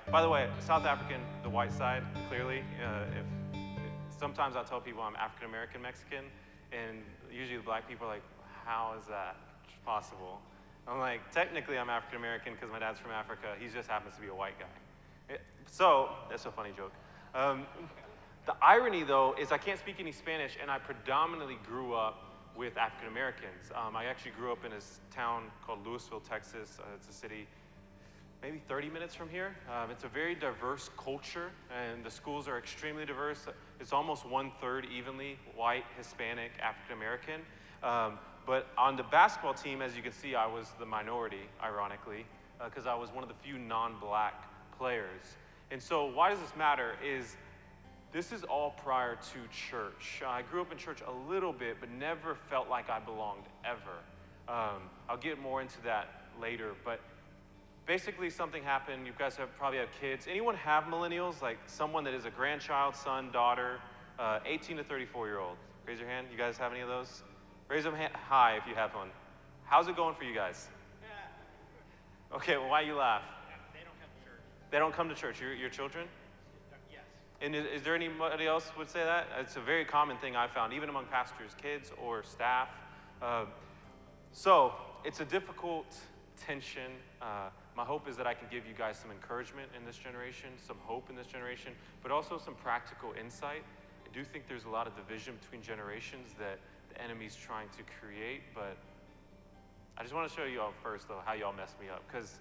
By the way, South African, the white side, clearly. Sometimes I tell people I'm African American Mexican, and usually the black people are like, how is that possible? I'm like, technically I'm African American because my dad's from Africa. He just happens to be a white guy. So, that's a funny joke. The irony, though, is I can't speak any Spanish, and I predominantly grew up with African Americans. I actually grew up in a town called Louisville, Texas. It's a city maybe 30 minutes from here. It's a very diverse culture, and the schools are extremely diverse. It's almost 1/3 evenly white, Hispanic, African American. But on the basketball team, as you can see, I was the minority, ironically, because I was one of the few non-black players. And so why does this matter is this is all prior to church. I grew up in church a little bit, but never felt like I belonged ever. I'll get more into that later, but basically something happened. You guys probably have kids. Anyone have millennials? Like someone that is a grandchild, son, daughter, 18 to 34-year-old? Raise your hand. You guys have any of those? Raise them high if you have one. How's it going for you guys? Okay, well, why you laugh? They don't come to church. They don't come to church. Your children? Yes. And is there anybody else would say that? It's a very common thing I've found, even among pastors' kids or staff. So it's a difficult tension. My hope is that I can give you guys some encouragement in this generation, some hope in this generation, but also some practical insight. I do think there's a lot of division between generations that the enemy's trying to create, but I just want to show you all first, though, how y'all messed me up, because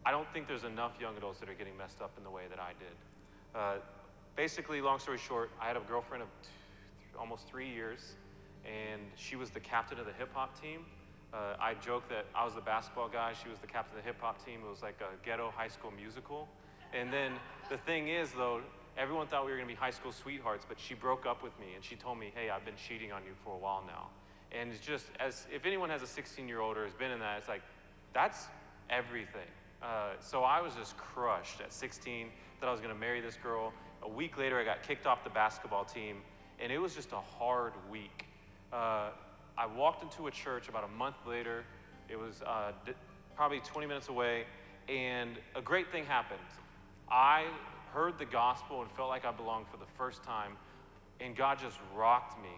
I don't think there's enough young adults that are getting messed up in the way that I did. Basically, long story short, I had a girlfriend of almost 3 years, and she was the captain of the hip-hop team. I joke that I was the basketball guy, she was the captain of the hip-hop team. It was like a ghetto high school musical. And then the thing is, though, everyone thought we were going to be high school sweethearts, but she broke up with me, and she told me, hey, I've been cheating on you for a while now. And it's just, as if anyone has a 16-year-old or has been in that, it's like, that's everything. So I was just crushed at 16, thought I was going to marry this girl. A week later, I got kicked off the basketball team, and it was just a hard week. I walked into a church about a month later. It was probably 20 minutes away, and a great thing happened. I heard the gospel and felt like I belonged for the first time, and God just rocked me.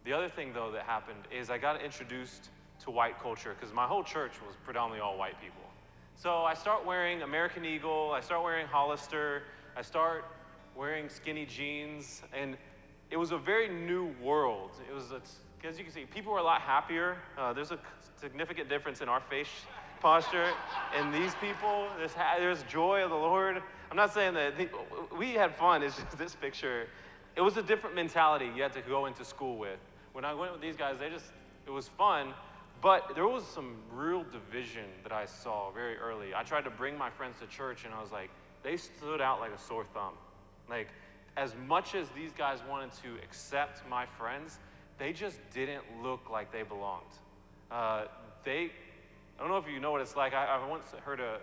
The other thing, though, that happened is I got introduced to white culture, because my whole church was predominantly all white people. So I start wearing American Eagle, I start wearing Hollister, I start wearing skinny jeans, and it was a very new world. It was, as you can see, people were a lot happier. There's a significant difference in our face posture and these people. There's joy of the Lord. I'm not saying that we had fun. It's just this picture. It was a different mentality you had to go into school with. When I went with these guys, it was fun, but there was some real division that I saw very early. I tried to bring my friends to church, and I was like, they stood out like a sore thumb. Like, as much as these guys wanted to accept my friends, they just didn't look like they belonged. I don't know if you know what it's like. I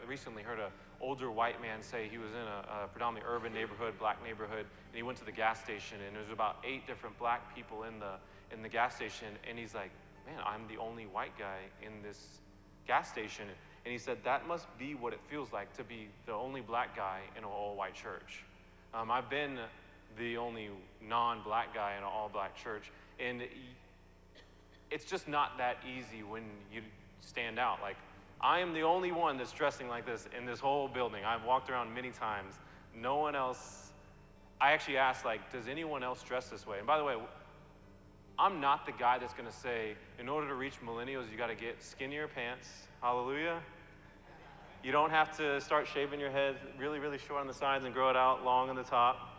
recently heard an older white man say he was in a predominantly urban neighborhood, black neighborhood, and he went to the gas station, and there's about 8 different black people in the gas station, and he's like, man, I'm the only white guy in this gas station. And he said, that must be what it feels like to be the only black guy in an all-white church. I've been the only non-black guy in an all-black church, and it's just not that easy when you stand out. Like, I am the only one that's dressing like this in this whole building. I've walked around many times. No one else. I actually asked, like, does anyone else dress this way? And by the way, I'm not the guy that's going to say, in order to reach millennials, you got to get skinnier pants. Hallelujah. You don't have to start shaving your head really, really short on the sides and grow it out long on the top.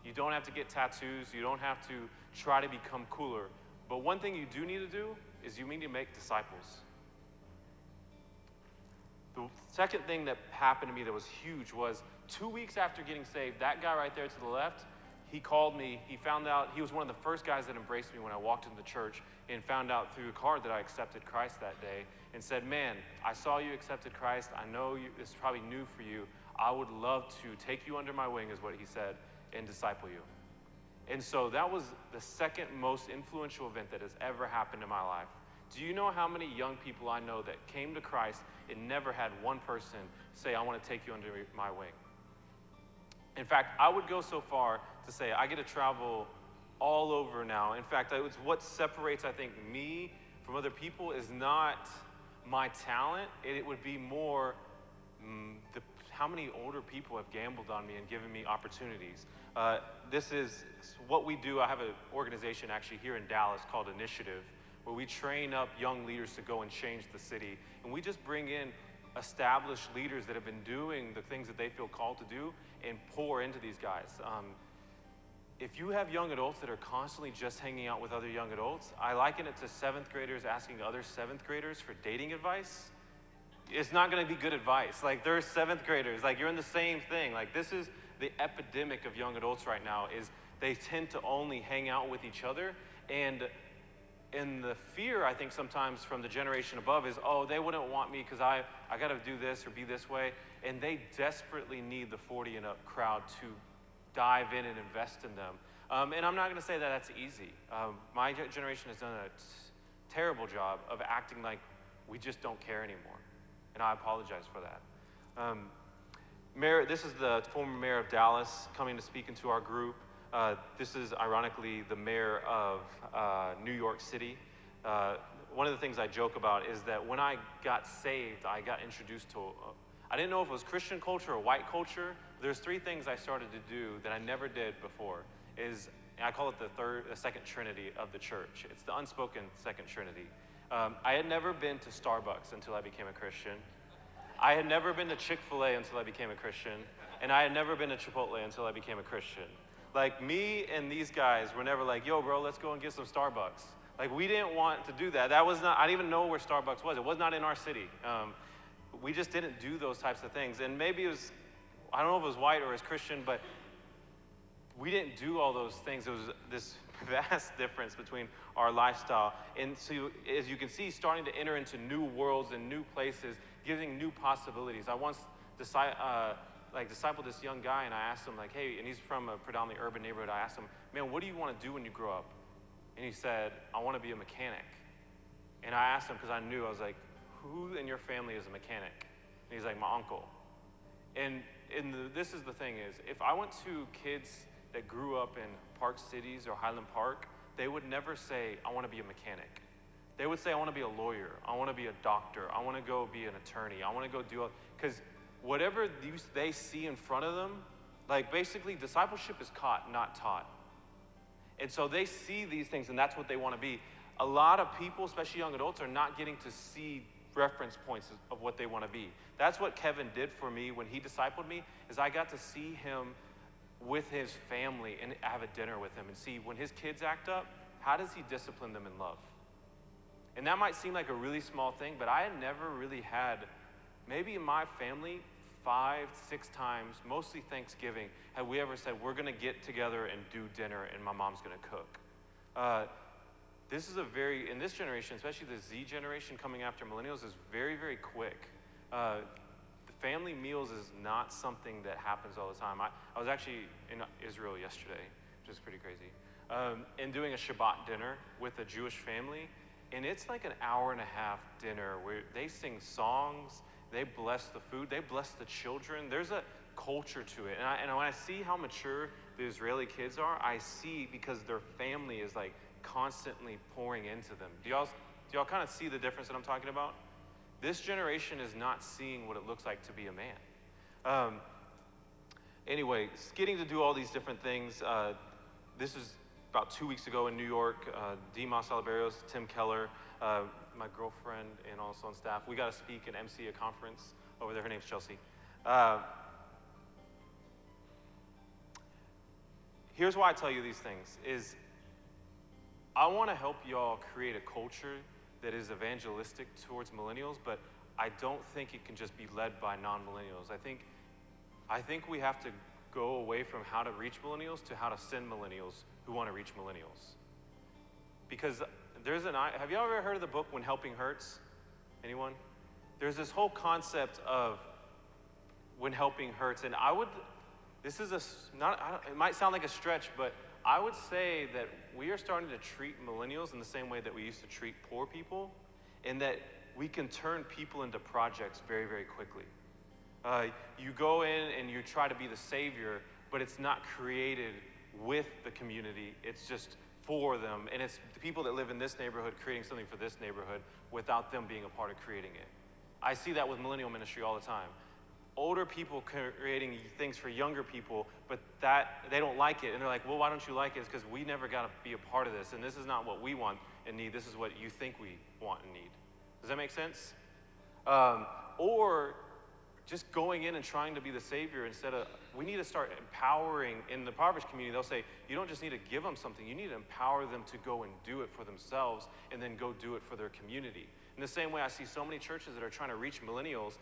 You don't have to get tattoos. You don't have to try to become cooler. But one thing you do need to do is you need to make disciples. The second thing that happened to me that was huge was 2 weeks after getting saved, that guy right there to the left, he called me. He found out, he was one of the first guys that embraced me when I walked into the church, and found out through a card that I accepted Christ that day, and said, man, I saw you accepted Christ. I know this is probably new for you. I would love to take you under my wing, is what he said, and disciple you. And so that was the second most influential event that has ever happened in my life. Do you know how many young people I know that came to Christ and never had one person say, I want to take you under my wing? In fact, I would go so far to say I get to travel all over now. In fact, it's what separates, I think, me from other people is not my talent. It would be more how many older people have gambled on me and given me opportunities. This is what we do. I have an organization actually here in Dallas called Initiative, where we train up young leaders to go and change the city. And we just bring in established leaders that have been doing the things that they feel called to do and pour into these guys. If you have young adults that are constantly just hanging out with other young adults, I liken it to 7th graders asking other 7th graders for dating advice. It's not going to be good advice. Like, they're 7th graders. Like, you're in the same thing. Like, this is the epidemic of young adults right now, is they tend to only hang out with each other. And the fear, I think, sometimes from the generation above is, oh, they wouldn't want me because I got to do this or be this way. And they desperately need the 40 and up crowd to dive in and invest in them. And I'm not going to say that that's easy. My generation has done a terrible job of acting like we just don't care anymore. And I apologize for that. Mayor, this is the former mayor of Dallas coming to speak into our group. This is ironically the mayor of New York City. One of the things I joke about is that when I got saved, I got introduced to, I didn't know if it was Christian culture or white culture. There's 3 things I started to do that I never did before. I call it the second trinity of the church. It's the unspoken second trinity. I had never been to Starbucks until I became a Christian. I had never been to Chick-fil-A until I became a Christian. And I had never been to Chipotle until I became a Christian. Like, me and these guys were never like, yo, bro, let's go and get some Starbucks. Like, we didn't want to do that. That was not, I didn't even know where Starbucks was. It was not in our city. We just didn't do those types of things. And maybe it was, I don't know if it was white or it was Christian, but we didn't do all those things. It was this vast difference between our lifestyle. And so, as you can see, starting to enter into new worlds and new places, giving new possibilities. I once discipled this young guy, and I asked him, like, hey, and he's from a predominantly urban neighborhood. I asked him, man, what do you want to do when you grow up? And he said, I want to be a mechanic. And I asked him, because I knew, I was like, who in your family is a mechanic? And he's like, my uncle. And this is the thing is, if I went to kids that grew up in Park Cities or Highland Park, they would never say, I want to be a mechanic. They would say, I want to be a lawyer. I want to be a doctor. I want to go be an attorney. I want to go do, because whatever they see in front of them, like, basically discipleship is caught, not taught. And so they see these things, and that's what they want to be. A lot of people, especially young adults, are not getting to see reference points of what they want to be. That's what Kevin did for me when he discipled me, is I got to see him with his family and have a dinner with him and see when his kids act up, how does he discipline them in love? And that might seem like a really small thing, but I had never really had, maybe in my family, 5, 6 times, mostly Thanksgiving, have we ever said, we're going to get together and do dinner and my mom's going to cook. This is in this generation, especially the Z generation coming after millennials, is very, very quick. The family meals is not something that happens all the time. I was actually in Israel yesterday, which is pretty crazy, and doing a Shabbat dinner with a Jewish family, and it's like an hour-and-a-half dinner where they sing songs, they bless the food, they bless the children. There's a culture to it, and when I see how mature the Israeli kids are, I see because their family is like constantly pouring into them. Do y'all kind of see the difference that I'm talking about? This generation is not seeing what it looks like to be a man. Anyway, getting to do all these different things. This is about 2 weeks ago in New York. Dimas Aliberios, Tim Keller, my girlfriend, and also on staff. We got to speak and MC a conference over there. Her name's Chelsea. Here's why I tell you these things is I want to help y'all create a culture that is evangelistic towards millennials, but I don't think it can just be led by non-millennials. I think we have to go away from how to reach millennials to how to send millennials who want to reach millennials. Because have you ever heard of the book When Helping Hurts? Anyone? There's this whole concept of when helping hurts, and it might sound like a stretch, but I would say that we are starting to treat millennials in the same way that we used to treat poor people, in that we can turn people into projects very, very quickly. You go in and you try to be the savior, but it's not created with the community. It's just for them. And it's the people that live in this neighborhood creating something for this neighborhood without them being a part of creating it. I see that with millennial ministry all the time. Older people creating things for younger people, but that they don't like it. And they're like, well, why don't you like it? It's because we never got to be a part of this. And this is not what we want and need. This is what you think we want and need. Does that make sense? Or just going in and trying to be the savior instead of, we need to start empowering. In the impoverished community, they'll say, you don't just need to give them something, you need to empower them to go and do it for themselves and then go do it for their community. In the same way, I see so many churches that are trying to reach millennials,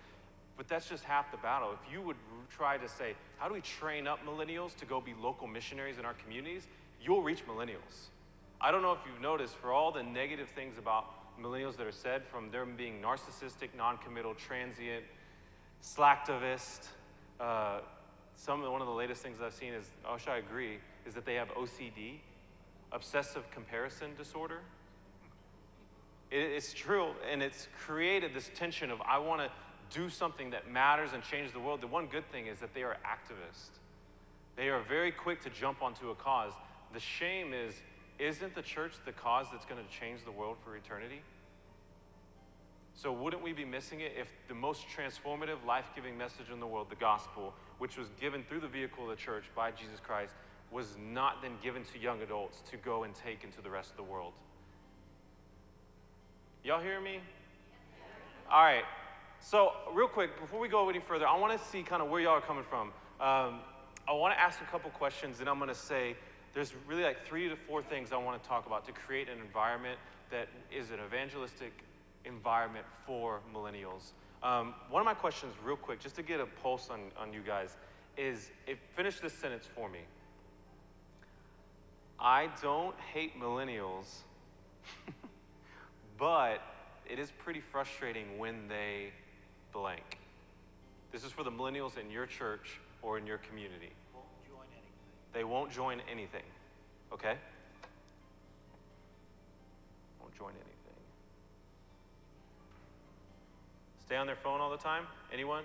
but that's just half the battle. If you would try to say, how do we train up millennials to go be local missionaries in our communities, you'll reach millennials. I don't know if you've noticed, for all the negative things about millennials that are said, from them being narcissistic, non-committal, transient, slacktivist, one of the latest things I've seen is, which I agree, is that they have OCD, obsessive comparison disorder. It's true, and it's created this tension of, I want to do something that matters and change the world. The one good thing is that they are activists. They are very quick to jump onto a cause. The shame is, isn't the church the cause that's going to change the world for eternity? So wouldn't we be missing it if the most transformative, life-giving message in the world, the gospel, which was given through the vehicle of the church by Jesus Christ, was not then given to young adults to go and take into the rest of the world? Y'all hear me? All right. So real quick, before we go any further, I want to see kind of where y'all are coming from. I want to ask a couple questions, and I'm going to say there's really like 3 to 4 things I want to talk about to create an environment that is an evangelistic environment for millennials. One of my questions real quick, just to get a pulse on you guys, is, finish this sentence for me. I don't hate millennials, but it is pretty frustrating when they blank. This is for the millennials in your church or in your community. Won't join anything. They won't join anything, okay? Won't join anything. Stay on their phone all the time? Anyone?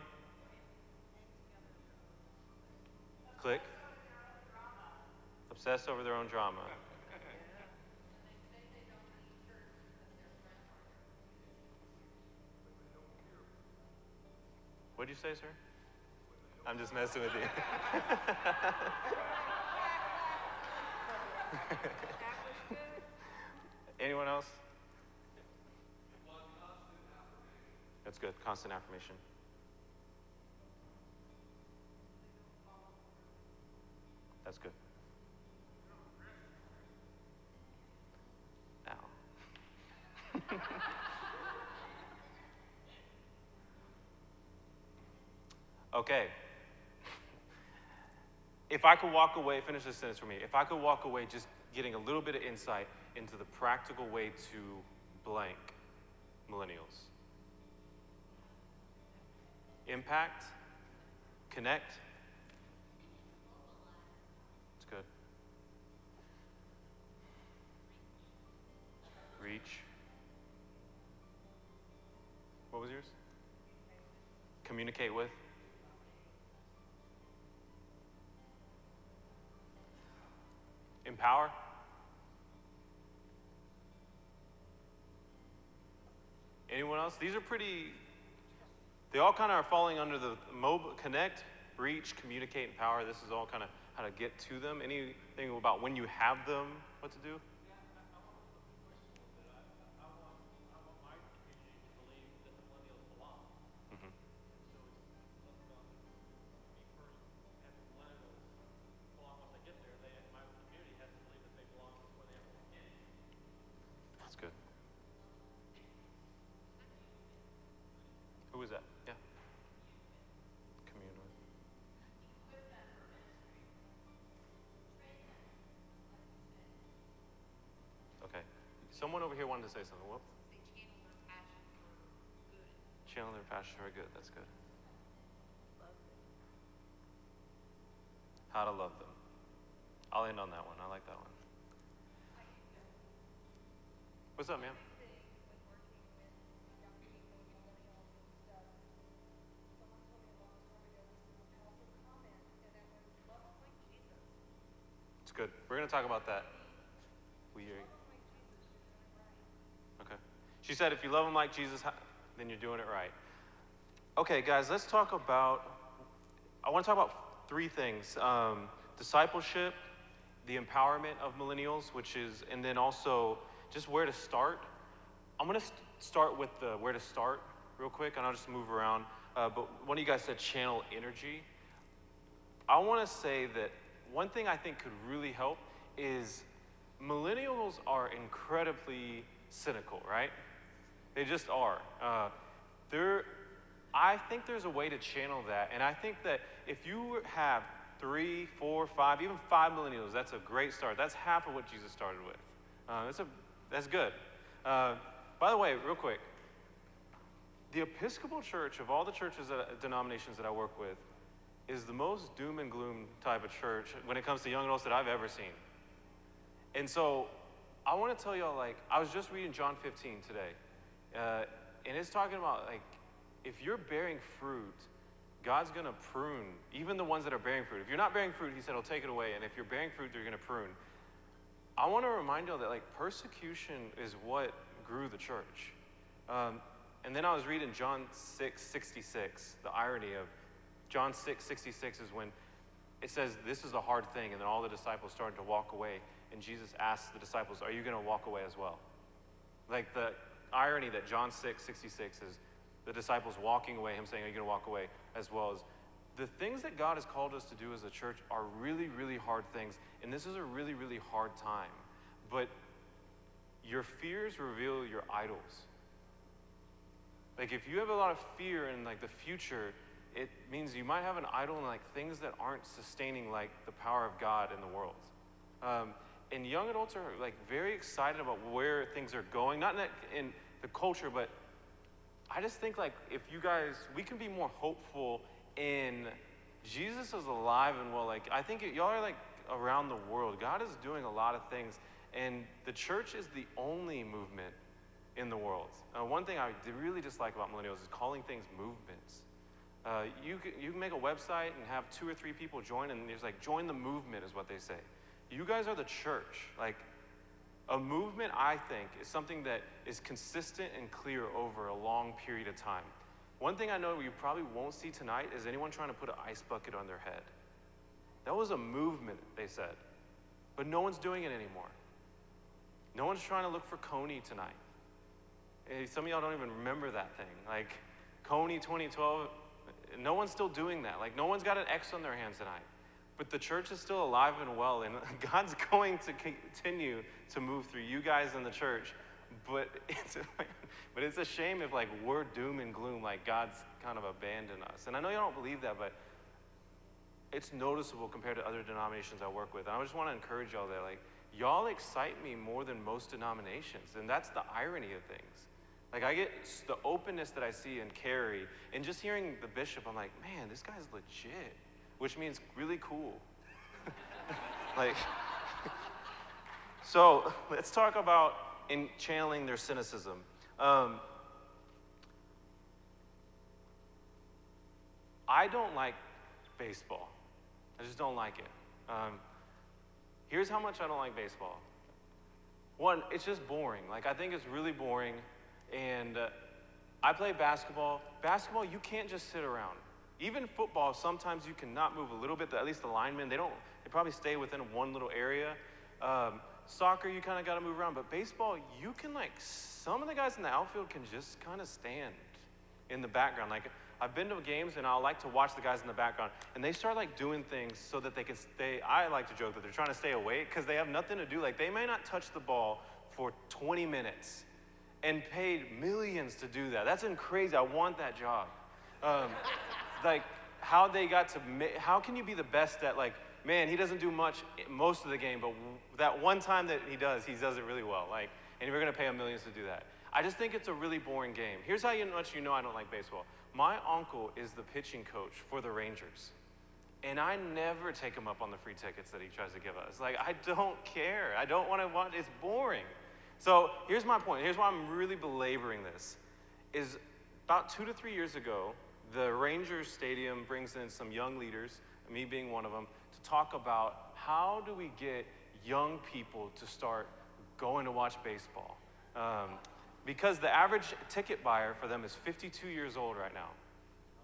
Click. Obsess over their own drama. What'd you say, sir? I'm just messing with you. Anyone else? That's good. Constant affirmation. That's good. Now. Okay. If I could walk away, finish this sentence for me. If I could walk away just getting a little bit of insight into the practical way to blank millennials. Impact, connect. It's good. Reach. What was yours? Communicate with. Empower. Anyone else? These are pretty, they all kind of are falling under the connect, reach, communicate, empower. This is all kind of how to get to them. Anything about when you have them, what to do? Who is that? Yeah. Communal. Okay. Someone over here wanted to say something. Whoop. Channel their passion for good. That's good. How to love them. I'll end on that one. I like that one. What's up, ma'am? good. We're going to talk about that. Okay. She said, if you love him like Jesus, then you're doing it right. Okay, guys, let's talk about, I want to talk about three things. Discipleship, the empowerment of millennials, and then also just where to start. I'm going to start with the where to start real quick, and I'll just move around. But one of you guys said channel energy. I want to say that one thing I think could really help is millennials are incredibly cynical, right? They just are. I think there's a way to channel that, and I think that if you have 3, 4, 5, even 5 millennials, that's a great start. That's half of what Jesus started with. That's good. By the way, real quick, the Episcopal Church of all the denominations that I work with is the most doom and gloom type of church when it comes to young adults that I've ever seen. And so I want to tell y'all, I was just reading John 15 today, and it's talking about, if you're bearing fruit, God's going to prune, even the ones that are bearing fruit. If you're not bearing fruit, he said, he'll take it away, and if you're bearing fruit, you're going to prune. I want to remind y'all that, persecution is what grew the church. And then I was reading John 6:66, the irony of John 6:66 is when it says, this is a hard thing, and then all the disciples started to walk away, and Jesus asked the disciples, are you going to walk away as well? The irony that John 6:66 is the disciples walking away, him saying, are you going to walk away, as well as the things that God has called us to do as a church are really, really hard things, and this is a really, really hard time. But your fears reveal your idols. If you have a lot of fear in the future, it means you might have an idol in things that aren't sustaining the power of God in the world. And young adults are very excited about where things are going, not in the culture, but I just think if you guys, we can be more hopeful in Jesus is alive and well. I think y'all are around the world. God is doing a lot of things, and the church is the only movement in the world. One thing I really dislike about millennials is calling things movements. You can make a website and have 2 or 3 people join, and there's join the movement is what they say. You guys are the church. A movement, I think, is something that is consistent and clear over a long period of time. One thing I know you probably won't see tonight is anyone trying to put an ice bucket on their head. That was a movement, they said. But no one's doing it anymore. No one's trying to look for Coney tonight. Some of y'all don't even remember that thing. Coney 2012, no one's still doing that. No one's got an X on their hands tonight. But the church is still alive and well, and God's going to continue to move through you guys in the church. But it's a shame if we're doom and gloom, God's kind of abandoned us. And I know you don't believe that, but it's noticeable compared to other denominations I work with. And I just want to encourage y'all that y'all excite me more than most denominations, and that's the irony of things. I get the openness that I see in Carrie, and just hearing the bishop, I'm like, man, this guy's legit, which means really cool. So let's talk about in channeling their cynicism. I don't like baseball. I just don't like it. Here's how much I don't like baseball. One, it's just boring. I think it's really boring. And I play basketball. Basketball, you can't just sit around. Even football, sometimes you cannot move a little bit. At least the linemen, they probably stay within one little area. Soccer, you kind of got to move around. But baseball, you can some of the guys in the outfield can just kind of stand in the background. I've been to games, and I like to watch the guys in the background, and they start doing things so that they can stay. I like to joke that they're trying to stay awake because they have nothing to do. They may not touch the ball for 20 minutes and paid millions to do that. That's crazy. I want that job. How they got to, how can you be the best at man, he doesn't do much most of the game, but that one time that he does it really well. And you're going to pay him millions to do that. I just think it's a really boring game. Here's how much you know I don't like baseball. My uncle is the pitching coach for the Rangers, and I never take him up on the free tickets that he tries to give us. I don't care. I don't want to watch. It's boring. So here's my point. Here's why I'm really belaboring this. Is about 2 to 3 years ago, the Rangers Stadium brings in some young leaders, me being one of them, to talk about how do we get young people to start going to watch baseball. Because the average ticket buyer for them is 52 years old right now.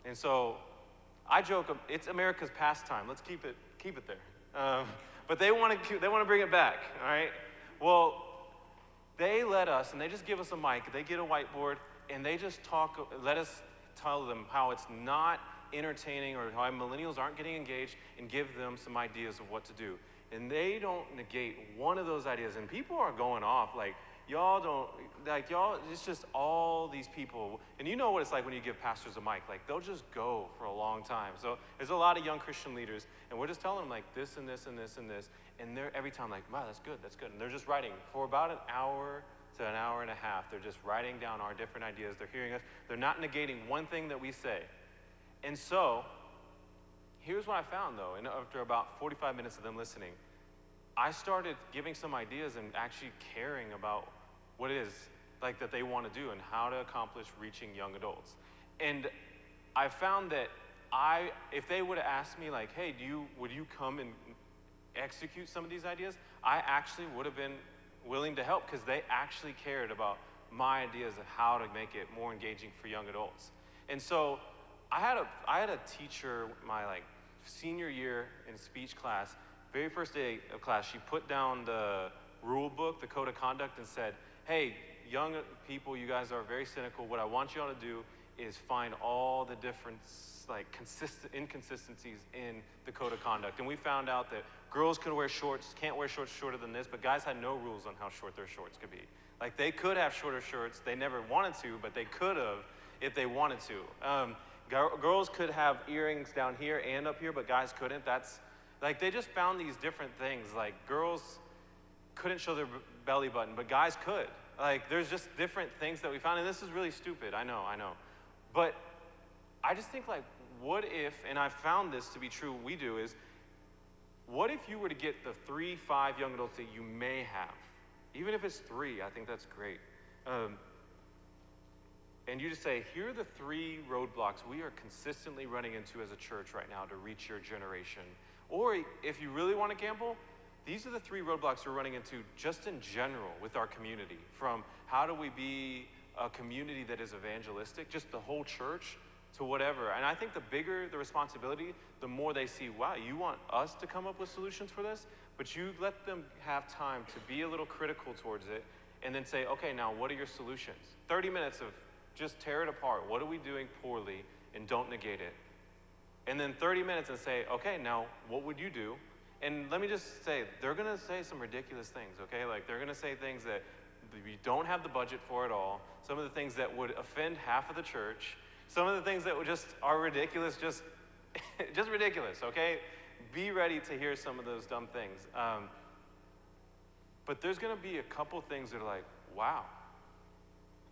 And so I joke, it's America's pastime. Let's keep it there. But they want to bring it back, all right? Well, they let us, and they just give us a mic, they get a whiteboard, and they just let us tell them how it's not entertaining or how millennials aren't getting engaged, and give them some ideas of what to do. And they don't negate one of those ideas. And people are going off like, y'all, it's just all these people. And you know what it's like when you give pastors a mic. Like, they'll just go for a long time. So there's a lot of young Christian leaders, and we're just telling them, like, this and this and this and this. And they're every time like, wow, that's good. And they're just writing for about an hour to an hour and a half. They're just writing down our different ideas. They're hearing us. They're not negating one thing that we say. And so here's what I found, though. And after about 45 minutes of them listening, I started giving some ideas and actually caring about what it is like that they want to do and how to accomplish reaching young adults. And I found that if they would have asked me like, hey, would you come and execute some of these ideas, I actually would have been willing to help, because they actually cared about my ideas of how to make it more engaging for young adults. And so I had a teacher my senior year in speech class. Very first day of class, she put down the rule book, the code of conduct, and said, hey, young people, you guys are very cynical. What I want you all to do is find all the different inconsistencies in the code of conduct. And we found out that girls can't wear shorts shorter than this, but guys had no rules on how short their shorts could be. Like, they could have shorter shorts. They never wanted to, but they could have if they wanted to. Girls could have earrings down here and up here, but guys couldn't. They just found these different things. Like, girls couldn't show their belly button, but guys could. There's just different things that we found, and this is really stupid, I know. But I just think, what if, and I found this to be true, we do, is what if you were to get the 3-5 young adults that you may have? Even if it's 3, I think that's great. And you just say, here are the 3 roadblocks we are consistently running into as a church right now to reach your generation. Or if you really want to gamble, these are the 3 roadblocks we're running into just in general with our community. From how do we be a community that is evangelistic, just the whole church, to whatever. And I think the bigger the responsibility, the more they see, wow, you want us to come up with solutions for this? But you let them have time to be a little critical towards it, and then say, okay, now what are your solutions? 30 minutes of just tear it apart. What are we doing poorly, and don't negate it? And then 30 minutes and say, okay, now what would you do? And let me just say, they're going to say some ridiculous things, okay? They're going to say things that we don't have the budget for at all. Some of the things that would offend half of the church. Some of the things that just are ridiculous, just ridiculous, okay? Be ready to hear some of those dumb things. But there's going to be a couple things that are like, wow,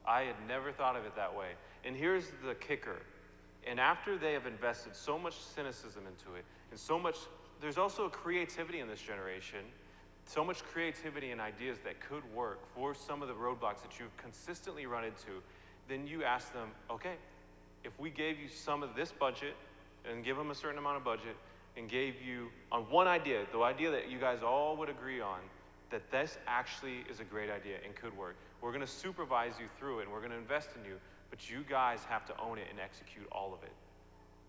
I had never thought of it that way. And here's the kicker. And after they have invested so much cynicism into it, and so much, there's also a creativity in this generation, so much creativity and ideas that could work for some of the roadblocks that you've consistently run into. Then you ask them, okay, if we gave you some of this budget, and give them a certain amount of budget, and gave you on one idea, the idea that you guys all would agree on, that this actually is a great idea and could work. We're going to supervise you through it, and we're going to invest in you, but you guys have to own it and execute all of it.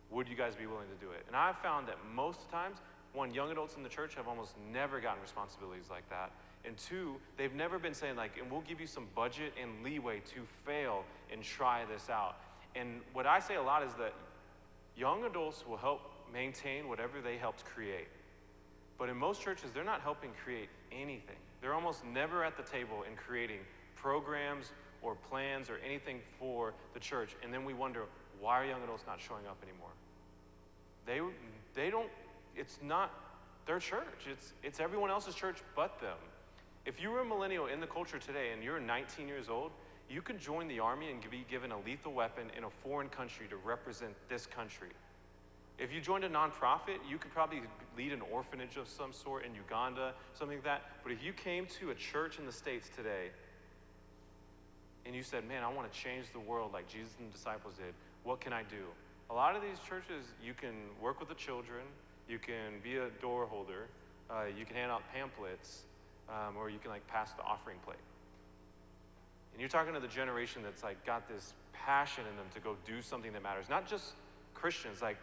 Would you guys be willing to do it? And I've found that most times, 1, young adults in the church have almost never gotten responsibilities like that. And 2, they've never been saying and we'll give you some budget and leeway to fail and try this out. And what I say a lot is that young adults will help maintain whatever they helped create. But in most churches, they're not helping create anything. They're almost never at the table in creating programs or plans or anything for the church. And then we wonder, why are young adults not showing up anymore? They don't, it's not their church. It's everyone else's church but them. If you were a millennial in the culture today and you're 19 years old, you can join the army and be given a lethal weapon in a foreign country to represent this country. If you joined a nonprofit, you could probably lead an orphanage of some sort in Uganda, something like that. But if you came to a church in the States today and you said, man, I want to change the world like Jesus and the disciples did, what can I do? A lot of these churches, you can work with the children, you can be a door holder, you can hand out pamphlets, or you can like pass the offering plate. And you're talking to the generation that's like got this passion in them to go do something that matters. Not just Christians, like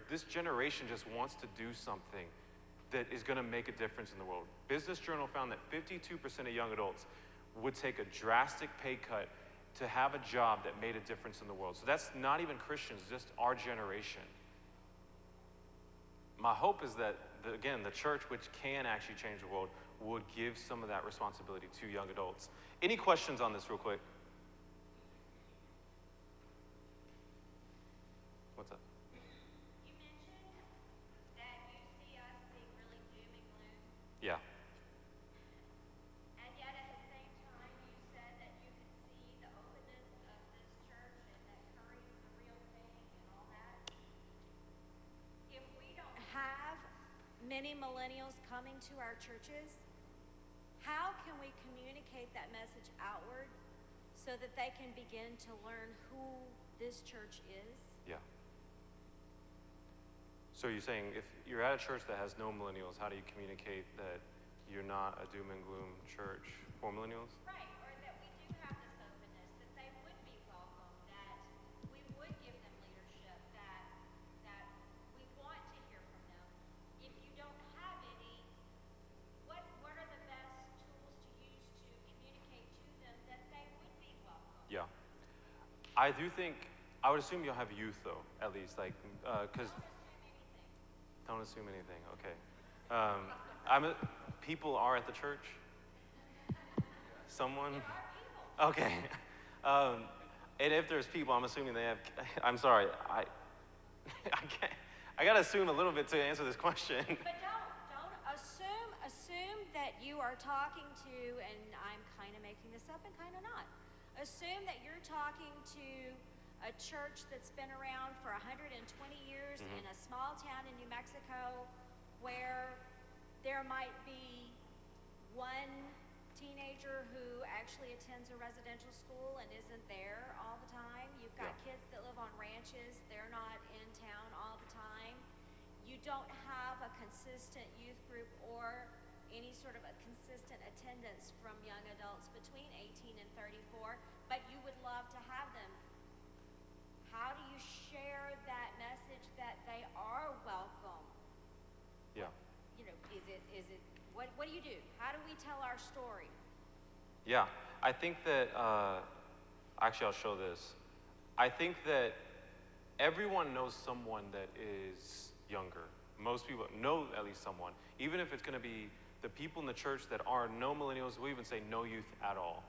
this generation just wants to do something that is going to make a difference in the world. Business Journal found that 52% of young adults would take a drastic pay cut to have a job that made a difference in the world. So that's not even Christians, just our generation. My hope is that, again, the church, which can actually change the world, would give some of that responsibility to young adults. Any questions on this real quick? What's up? You mentioned that you see us being really doom and gloom, Yeah. and yet at the same time you said that you could see the openness of this church and that curry's the real thing and all that. If we don't have many millennials coming to our churches, how can we communicate that message outward so that they can begin to learn who this church is? Yeah. So you're saying if you're at a church that has no millennials, how do you communicate that you're not a doom and gloom church for millennials? Right, or that we do have this openness, that they would be welcome, that we would give them leadership, that we want to hear from them. If you don't have any, what are the best tools to use to communicate to them that they would be welcome? Yeah. I do think, I would assume you'll have youth though, at least, like, because don't assume anything. Okay. People are at the church. Someone. Okay. And if there's people, I'm assuming they have. I'm sorry. I can't. I gotta assume a little bit to answer this question. But don't assume that you are talking to, and I'm kind of making this up and kind of not. Assume that you're talking to a church that's been around for 120 years in a small town in New Mexico where there might be one teenager who actually attends a residential school and isn't there all the time. You've got kids that live on ranches, they're not in town all the time. You don't have a consistent youth group or any sort of a consistent attendance from young adults between 18 and 34, but you would love to have them. How do you share that message that they are welcome? Yeah. You know, is it what do you do? How do we tell our story? Yeah. I think that, actually I'll show this. I think that everyone knows someone that is younger. Most people know at least someone. Even if it's going to be the people in the church that are no millennials, we'll even say no youth at all.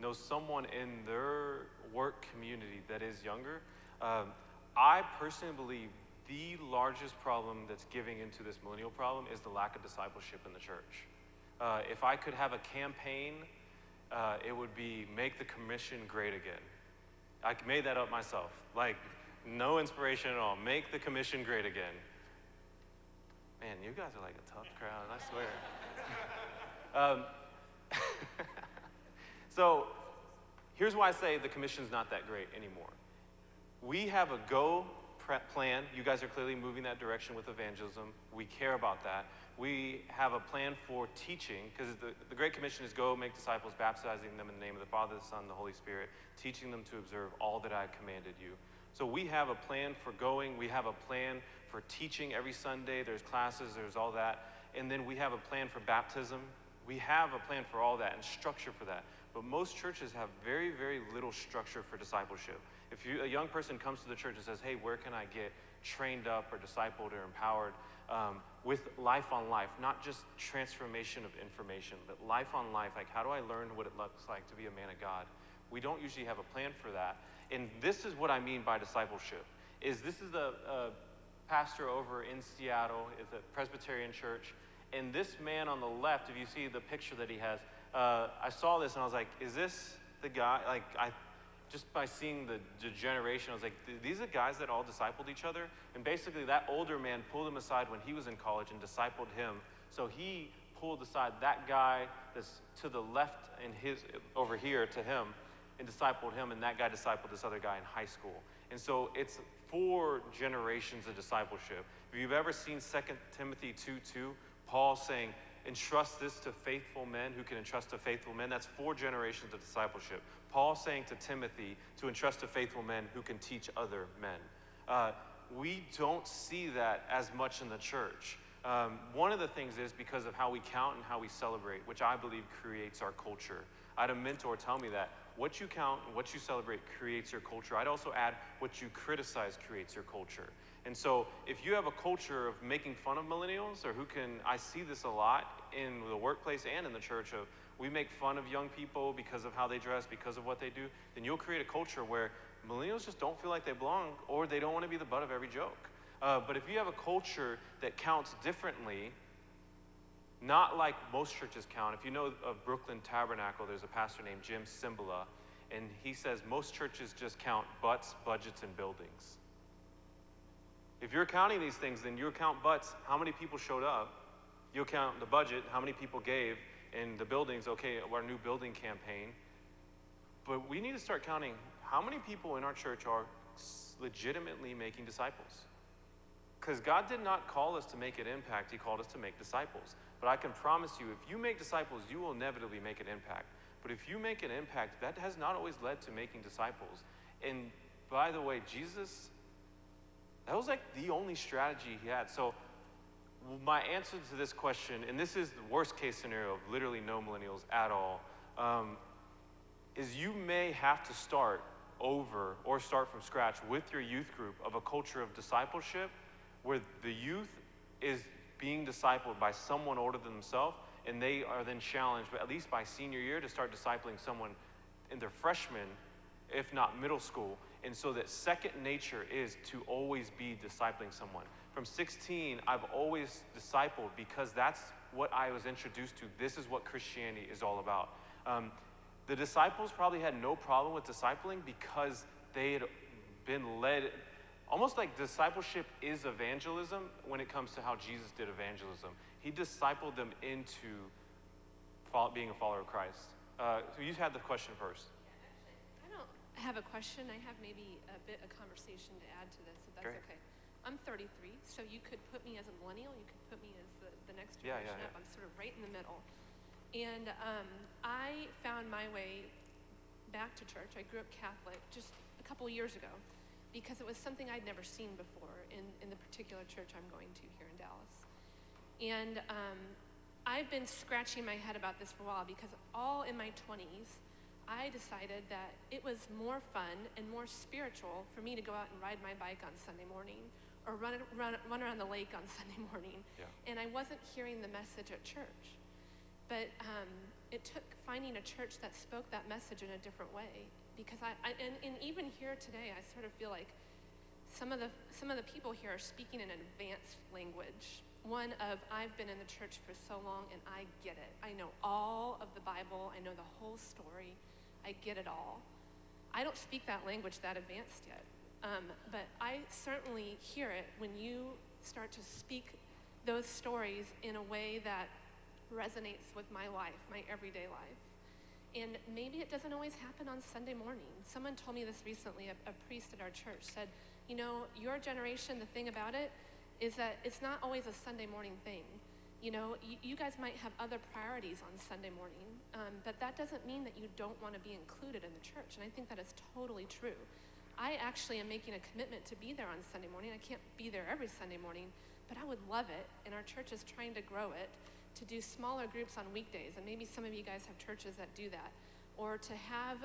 Know someone in their work community that is younger. I personally believe the largest problem that's giving into this millennial problem is the lack of discipleship in the church. If I could have a campaign, it would be make the commission great again. I made that up myself. Like, no inspiration at all. Make the commission great again. Man, you guys are like a tough crowd, I swear. So here's why I say the commission's not that great anymore. We have a go plan. You guys are clearly moving that direction with evangelism. We care about that. We have a plan for teaching, because the Great Commission is go make disciples, baptizing them in the name of the Father, the Son, and the Holy Spirit, teaching them to observe all that I commanded you. So we have a plan for going. We have a plan for teaching every Sunday. There's classes, there's all that. And then we have a plan for baptism. We have a plan for all that and structure for that. But most churches have very, very little structure for discipleship. If a young person comes to the church and says, hey, where can I get trained up or discipled or empowered with life on life, not just transformation of information, but life on life, like how do I learn what it looks like to be a man of God? We don't usually have a plan for that. And this is what I mean by discipleship, is this is a pastor over in Seattle, it's a Presbyterian church, and this man on the left, if you see the picture that he has, I saw this and I was like, is this the guy? Like, just by seeing the generation, I was like, these are guys that all discipled each other. And basically that older man pulled him aside when he was in college and discipled him. So he pulled aside that guy that's to the left and his over here to him and discipled him, and that guy discipled this other guy in high school. And so it's 4 generations of discipleship. If you've ever seen 2 Timothy 2:2, Paul saying, entrust this to faithful men who can entrust to faithful men. That's 4 generations of discipleship. Paul saying to Timothy to entrust to faithful men who can teach other men. We don't see that as much in the church. One of the things is because of how we count and how we celebrate, which I believe creates our culture. I had a mentor tell me that what you count and what you celebrate creates your culture. I'd also add what you criticize creates your culture. And so if you have a culture of making fun of millennials, or I see this a lot in the workplace and in the church of we make fun of young people because of how they dress, because of what they do, then you'll create a culture where millennials just don't feel like they belong, or they don't want to be the butt of every joke. But if you have a culture that counts differently, not like most churches count. If you know of Brooklyn Tabernacle, there's a pastor named Jim Cymbala, and he says most churches just count butts, budgets, and buildings. If you're counting these things, then you'll count butts, how many people showed up. You'll count the budget, how many people gave, and the buildings, okay, our new building campaign. But we need to start counting how many people in our church are legitimately making disciples. Because God did not call us to make an impact, he called us to make disciples. But I can promise you, if you make disciples, you will inevitably make an impact. But if you make an impact, that has not always led to making disciples. And by the way, Jesus, that was like the only strategy he had. So my answer to this question, and this is the worst case scenario of literally no millennials at all, is you may have to start over or start from scratch with your youth group of a culture of discipleship where the youth is being discipled by someone older than themselves, and they are then challenged, but at least by senior year, to start discipling someone in their freshman, if not middle school. And so that second nature is to always be discipling someone. From 16, I've always discipled because that's what I was introduced to. This is what Christianity is all about. The disciples probably had no problem with discipling because they had been led, almost like discipleship is evangelism when it comes to how Jesus did evangelism. He discipled them into being a follower of Christ. So you had the question first. I don't have a question. I have maybe a bit of conversation to add to this, if that's Great. okay. I'm 33, so you could put me as a millennial. You could put me as the next generation up. I'm sort of right in the middle. And I found my way back to church. I grew up Catholic just a couple years ago because it was something I'd never seen before in the particular church I'm going to here in Dallas. And I've been scratching my head about this for a while because all in my 20s, I decided that it was more fun and more spiritual for me to go out and ride my bike on Sunday morning or run around the lake on Sunday morning. Yeah. And I wasn't hearing the message at church. But it took finding a church that spoke that message in a different way, because and even here today, I sort of feel like some of the people here are speaking in an advanced language. One of, I've been in the church for so long and I get it. I know all of the Bible. I know the whole story. I get it all. I don't speak that language that advanced yet, but I certainly hear it when you start to speak those stories in a way that resonates with my life, my everyday life. And maybe it doesn't always happen on Sunday morning. Someone told me this recently, a priest at our church said, you know, your generation, the thing about it is that it's not always a Sunday morning thing. You know, you guys might have other priorities on Sunday morning, but that doesn't mean that you don't want to be included in the church. And I think that is totally true. I actually am making a commitment to be there on Sunday morning. I can't be there every Sunday morning, but I would love it, and our church is trying to grow it, to do smaller groups on weekdays, and maybe some of you guys have churches that do that, or to have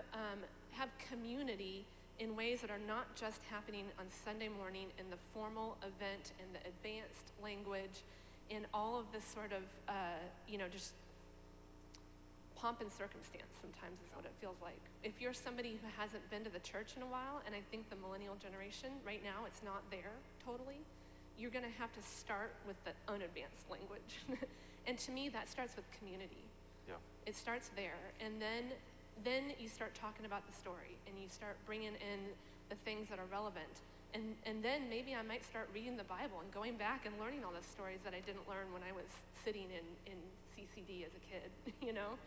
community in ways that are not just happening on Sunday morning in the formal event and the advanced language in all of this sort of, just pomp and circumstance sometimes is what it feels like. If you're somebody who hasn't been to the church in a while, and I think the millennial generation, right now it's not there totally, you're gonna have to start with the unadvanced language. And to me, that starts with community. Yeah. It starts there, and then you start talking about the story, and you start bringing in the things that are relevant. And then maybe I might start reading the Bible and going back and learning all the stories that I didn't learn when I was sitting in CCD as a kid, you know?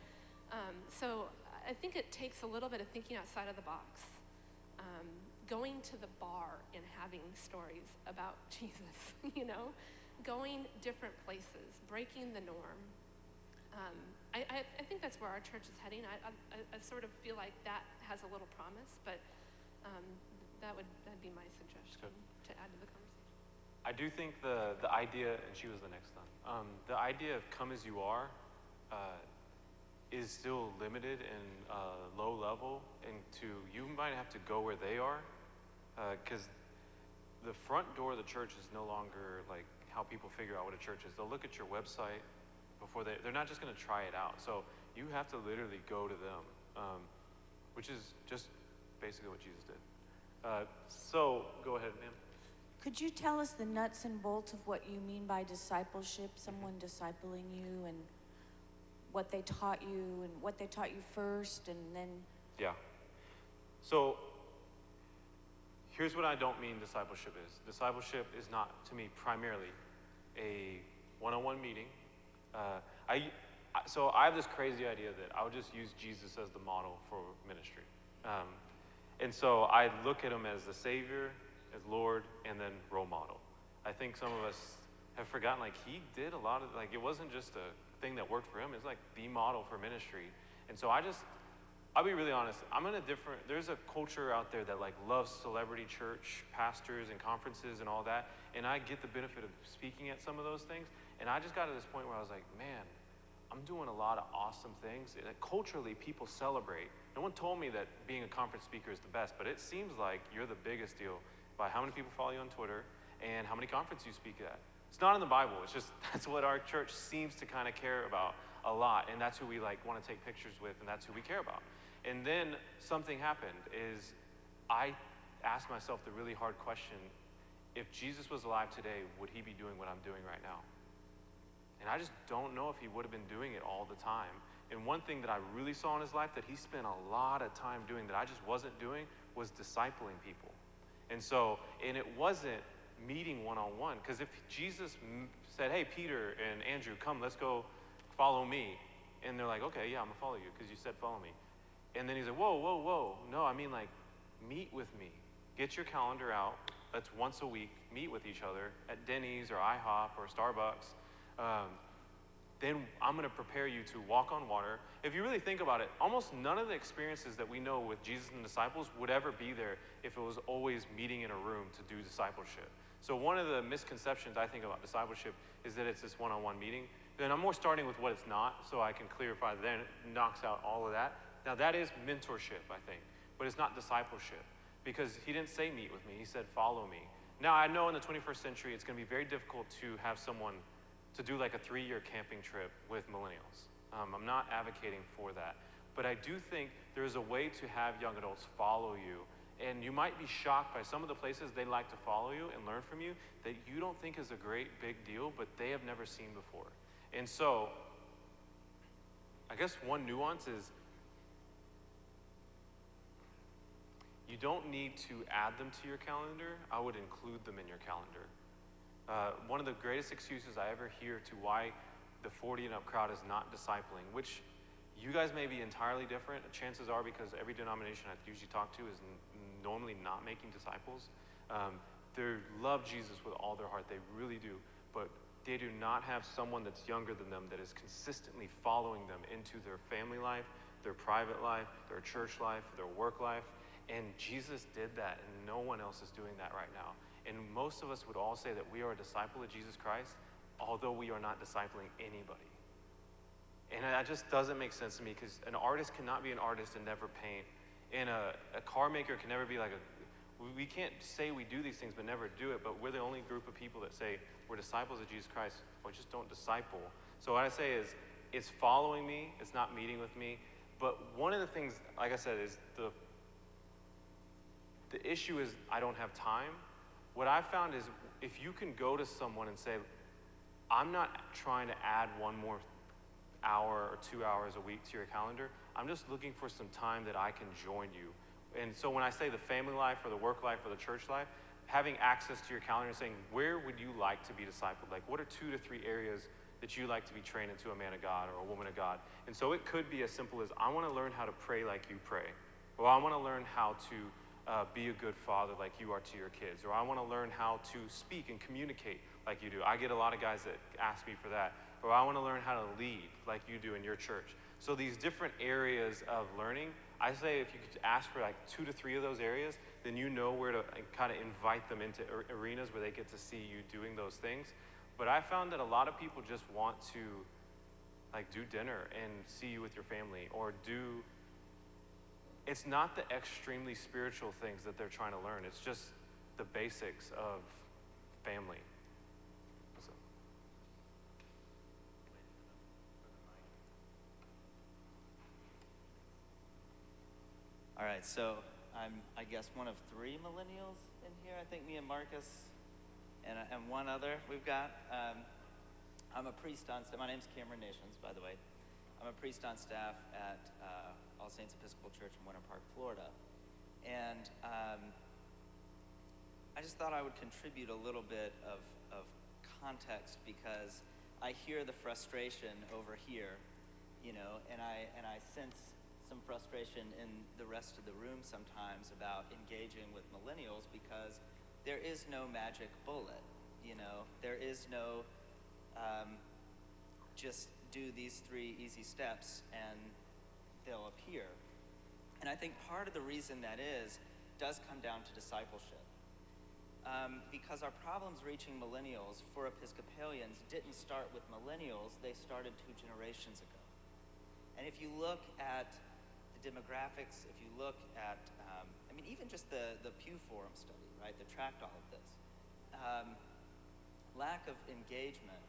So I think it takes a little bit of thinking outside of the box. going to the bar and having stories about Jesus, going different places, breaking the norm. I think that's where our church is heading. I sort of feel like that has a little promise, but that'd be my suggestion to add to the conversation. I do think the idea, and she was the next one, the idea of come as you are is still limited and low level, and you might have to go where they are, because the front door of the church is no longer like how people figure out what a church is. They'll look at your website before they're not just going to try it out. So you have to literally go to them, which is just basically what Jesus did. So go ahead, ma'am. Could you tell us the nuts and bolts of what you mean by discipleship, someone discipling you, and what they taught you, and what they taught you first, and then... Yeah. So here's what I don't mean discipleship is. Discipleship is not, to me, primarily a one-on-one meeting. So I have this crazy idea that I would just use Jesus as the model for ministry. And so I look at him as the Savior, as Lord, and then role model. I think some of us have forgotten, like, he did a lot of, like, it wasn't just a thing that worked for him. It's like the model for ministry. And so I'll be really honest, there's a culture out there that, like, loves celebrity church pastors and conferences and all that. And I get the benefit of speaking at some of those things. And I just got to this point where I was like, man, I'm doing a lot of awesome things. And culturally, people celebrate. No one told me that being a conference speaker is the best, but it seems like you're the biggest deal by how many people follow you on Twitter and how many conferences you speak at. It's not in the Bible. It's just, that's what our church seems to kind of care about a lot. And that's who we like want to take pictures with, and that's who we care about. And then something happened is I asked myself the really hard question, if Jesus was alive today, would he be doing what I'm doing right now? And I just don't know if he would have been doing it all the time. And one thing that I really saw in his life that he spent a lot of time doing that I just wasn't doing was discipling people. And it wasn't meeting one-on-one. Because if Jesus said, hey, Peter and Andrew, come, let's go follow me. And they're like, okay, yeah, I'm going to follow you because you said follow me. And then he's like, whoa. No, I mean, like, meet with me. Get your calendar out. Let's once a week meet with each other at Denny's or IHOP or Starbucks. Then I'm going to prepare you to walk on water. If you really think about it, almost none of the experiences that we know with Jesus and the disciples would ever be there if it was always meeting in a room to do discipleship. So one of the misconceptions I think about discipleship is that it's this one-on-one meeting. Then I'm more starting with what it's not, so I can clarify, then it knocks out all of that. Now that is mentorship, I think, but it's not discipleship, because he didn't say meet with me, he said follow me. Now I know in the 21st century it's going to be very difficult to have someone to do like a 3-year camping trip with millennials. I'm not advocating for that. But I do think there's a way to have young adults follow you. And you might be shocked by some of the places they like to follow you and learn from you that you don't think is a great big deal, but they have never seen before. And so, I guess one nuance is you don't need to add them to your calendar. I would include them in your calendar. One of the greatest excuses I ever hear to why the 40 and up crowd is not discipling, which you guys may be entirely different. Chances are, because every denomination I usually talk to is normally not making disciples. They love Jesus with all their heart. They really do. But they do not have someone that's younger than them that is consistently following them into their family life, their private life, their church life, their work life. And Jesus did that, and no one else is doing that right now. And most of us would all say that we are a disciple of Jesus Christ, although we are not discipling anybody. And that just doesn't make sense to me, because an artist cannot be an artist and never paint. And a car maker can never be like we can't say we do these things but never do it, but we're the only group of people that say we're disciples of Jesus Christ, or just don't disciple. So what I say is, it's following me, it's not meeting with me. But one of the things, like I said, is the issue is I don't have time. What I found is if you can go to someone and say, I'm not trying to add one more hour or 2 hours a week to your calendar, I'm just looking for some time that I can join you. And so when I say the family life or the work life or the church life, having access to your calendar and saying, where would you like to be discipled? Like, what are 2 to 3 areas that you like to be trained into a man of God or a woman of God? And so it could be as simple as, I want to learn how to pray like you pray. Or I want to learn how to be a good father like you are to your kids, or I want to learn how to speak and communicate like you do. I get a lot of guys that ask me for that. Or I want to learn how to lead like you do in your church. So these different areas of learning, I say if you could ask for like 2 to 3 of those areas, then you know where to kind of invite them into arenas where they get to see you doing those things. But I found that a lot of people just want to like do dinner and see you with your family, or it's not the extremely spiritual things that they're trying to learn. It's just the basics of family. So. All right, so I'm, I guess, one of 3 millennials in here. I think me and Marcus and one other we've got. I'm a priest on staff. My name's Cameron Nations, by the way. I'm a priest on staff at All Saints Episcopal Church in Winter Park, Florida. And I just thought I would contribute a little bit of context, because I hear the frustration over here, you know, and I sense some frustration in the rest of the room sometimes about engaging with millennials, because there is no magic bullet, you know. There is no just do these 3 easy steps and they'll appear. And I think part of the reason that does come down to discipleship. Because our problems reaching millennials for Episcopalians didn't start with millennials, they started 2 generations ago. And if you look at the demographics, if you look at, I mean, even just the Pew Forum study, right, that tracked all of this, lack of engagement,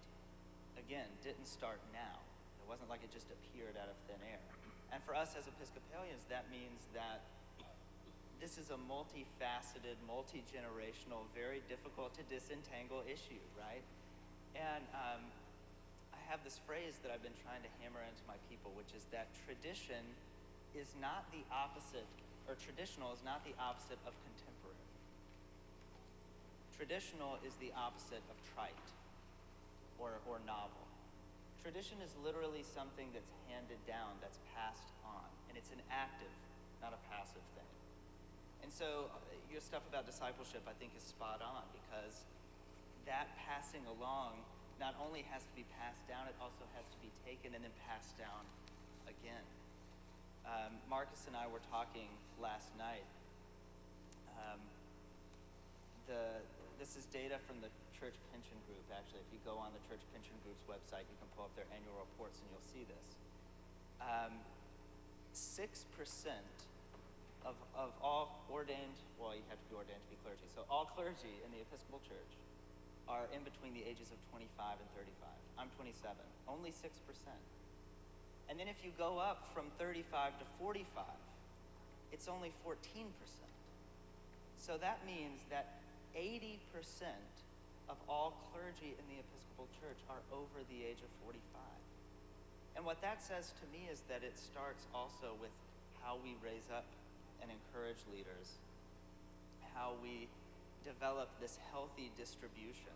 again, didn't start now. It wasn't like it just appeared out of thin air. And for us as Episcopalians, that means that this is a multifaceted, multi-generational, very difficult to disentangle issue, right? And I have this phrase that I've been trying to hammer into my people, which is that tradition is not the opposite, or traditional is not the opposite of contemporary. Traditional is the opposite of trite or novel. Tradition is literally something that's handed down, that's passed on, and it's an active, not a passive thing. And so your stuff about discipleship, I think, is spot on, because that passing along not only has to be passed down, it also has to be taken and then passed down again. Marcus and I were talking last night. This is data from the Church Pension Group, actually. If you go on the Church Pension Group's website, you can pull up their annual reports and you'll see this. 6% of all ordained, well, you have to be ordained to be clergy, so all clergy in the Episcopal Church are in between the ages of 25 and 35. I'm 27, only 6%. And then if you go up from 35 to 45, it's only 14%. So that means that 80% of all clergy in the Episcopal Church are over the age of 45. And what that says to me is that it starts also with how we raise up and encourage leaders, how we develop this healthy distribution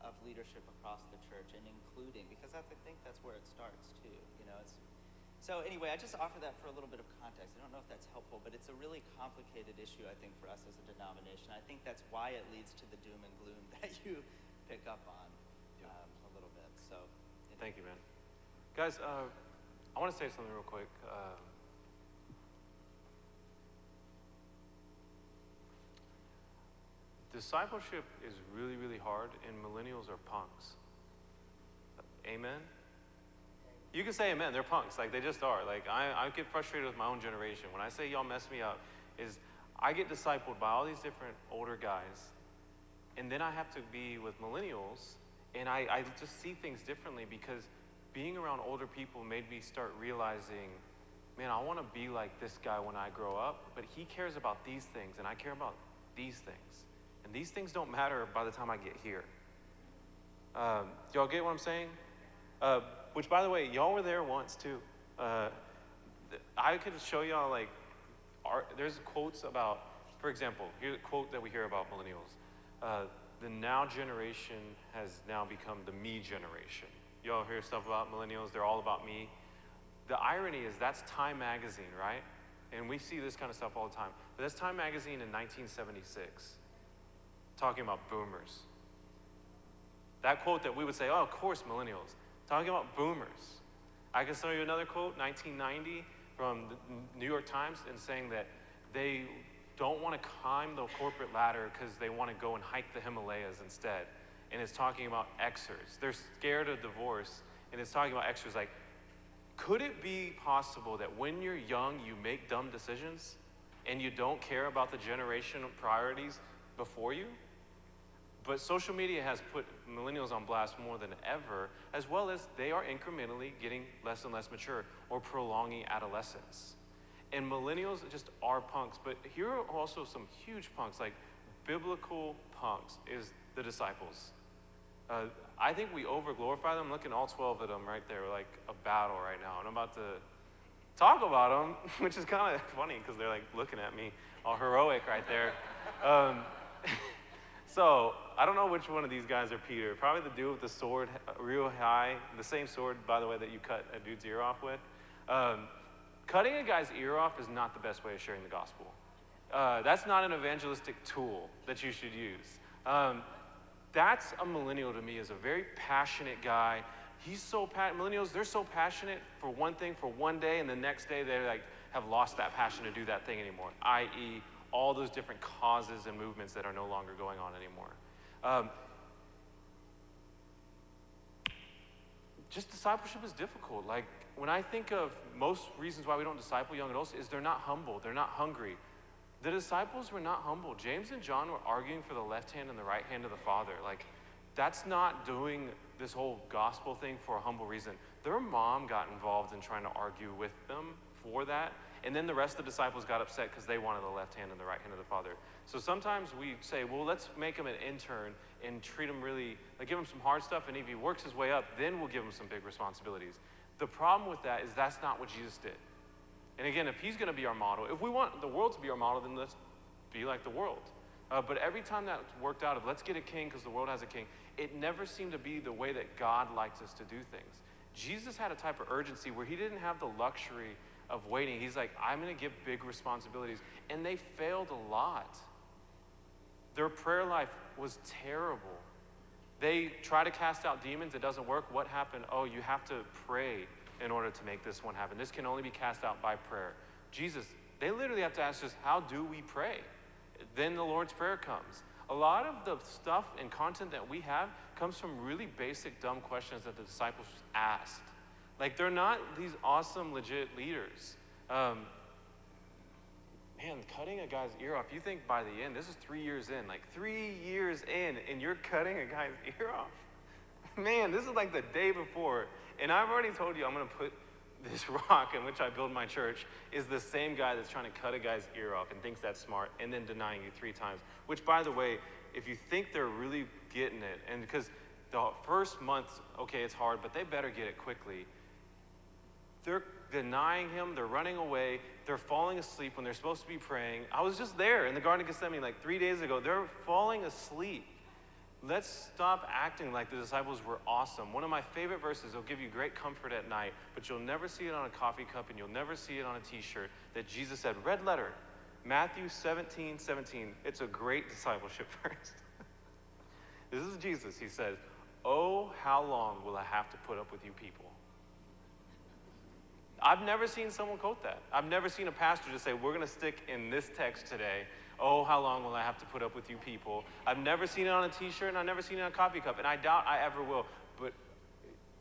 of leadership across the church, and including, because I think that's where it starts too, you know. So anyway, I just offer that for a little bit of context. I don't know if that's helpful, but it's a really complicated issue, I think, for us as a denomination. I think that's why it leads to the doom and gloom that you pick up on a little bit. So thank you, man. Guys, I want to say something real quick. Discipleship is really, really hard, and millennials are punks. Amen? You can say amen. They're punks. Like, they just are. Like, I get frustrated with my own generation. When I say y'all mess me up, is I get discipled by all these different older guys, and then I have to be with millennials, and I just see things differently, because being around older people made me start realizing, man, I want to be like this guy when I grow up, but he cares about these things, and I care about these things. And these things don't matter by the time I get here. Y'all get what I'm saying? Which, by the way, y'all were there once too. I could show y'all, like, there's quotes about, for example, here's a quote that we hear about millennials. The now generation has now become the me generation. Y'all hear stuff about millennials, they're all about me. The irony is that's Time magazine, right? And we see this kind of stuff all the time. But that's Time Magazine in 1976, talking about boomers. That quote that we would say, oh, of course, millennials. Talking about boomers. I can show you another quote, 1990, from the New York Times, and saying that they don't want to climb the corporate ladder because they want to go and hike the Himalayas instead. And it's talking about Xers. They're scared of divorce, and it's talking about Xers. Like, could it be possible that when you're young, you make dumb decisions and you don't care about the generational priorities before you? But social media has put millennials on blast more than ever, as well as they are incrementally getting less and less mature or prolonging adolescence. And millennials just are punks, but here are also some huge punks, like biblical punks is the disciples. I think we over-glorify them. Look at all 12 of them right there, like a battle right now. And I'm about to talk about them, which is kind of funny because they're like looking at me all heroic right there. So I don't know which one of these guys are Peter. Probably the dude with the sword real high, the same sword, by the way, that you cut a dude's ear off with. Cutting a guy's ear off is not the best way of sharing the gospel. That's not an evangelistic tool that you should use. That's a millennial to me, is a very passionate guy. He's so millennials, they're so passionate for one thing for one day, and the next day they like have lost that passion to do that thing anymore, i.e., all those different causes and movements that are no longer going on anymore. Just discipleship is difficult. Like, when I think of most reasons why we don't disciple young adults is they're not humble, they're not hungry. The disciples were not humble. James and John were arguing for the left hand and the right hand of the Father. Like, that's not doing this whole gospel thing for a humble reason. Their mom got involved in trying to argue with them for that, and then the rest of the disciples got upset because they wanted the left hand and the right hand of the Father. So sometimes we say, well, let's make him an intern and treat him really, like give him some hard stuff, and if he works his way up, then we'll give him some big responsibilities. The problem with that is that's not what Jesus did. And again, if he's going to be our model, if we want the world to be our model, then let's be like the world. But every time that's worked out of let's get a king because the world has a king, it never seemed to be the way that God likes us to do things. Jesus had a type of urgency where he didn't have the luxury of waiting. He's like, I'm going to give big responsibilities. And they failed a lot. Their prayer life was terrible. They try to cast out demons. It doesn't work. What happened? Oh, you have to pray in order to make this one happen. This can only be cast out by prayer. Jesus, they literally have to ask us, how do we pray? Then the Lord's Prayer comes. A lot of the stuff and content that we have comes from really basic, dumb questions that the disciples asked. Like, they're not these awesome, legit leaders. Man, cutting a guy's ear off, you think by the end, this is 3 years in, like 3 years in, and you're cutting a guy's ear off. Man, this is like the day before. And I've already told you I'm going to put this rock in which I build my church is the same guy that's trying to cut a guy's ear off and thinks that's smart and then denying you 3 times. Which, by the way, if you think they're really getting it, and because the first month, okay, it's hard, but they better get it quickly. They're denying him, they're running away, they're falling asleep when they're supposed to be praying. I was just there in the Garden of Gethsemane like 3 days ago. They're falling asleep. Let's stop acting like the disciples were awesome. One of my favorite verses, will give you great comfort at night, but you'll never see it on a coffee cup and you'll never see it on a t-shirt, that Jesus said, red letter, Matthew 17:17. It's a great discipleship verse. This is Jesus. He says, oh, how long will I have to put up with you people? I've never seen someone quote that. I've never seen a pastor just say, we're going to stick in this text today. Oh, how long will I have to put up with you people? I've never seen it on a t-shirt, and I've never seen it on a coffee cup, and I doubt I ever will. But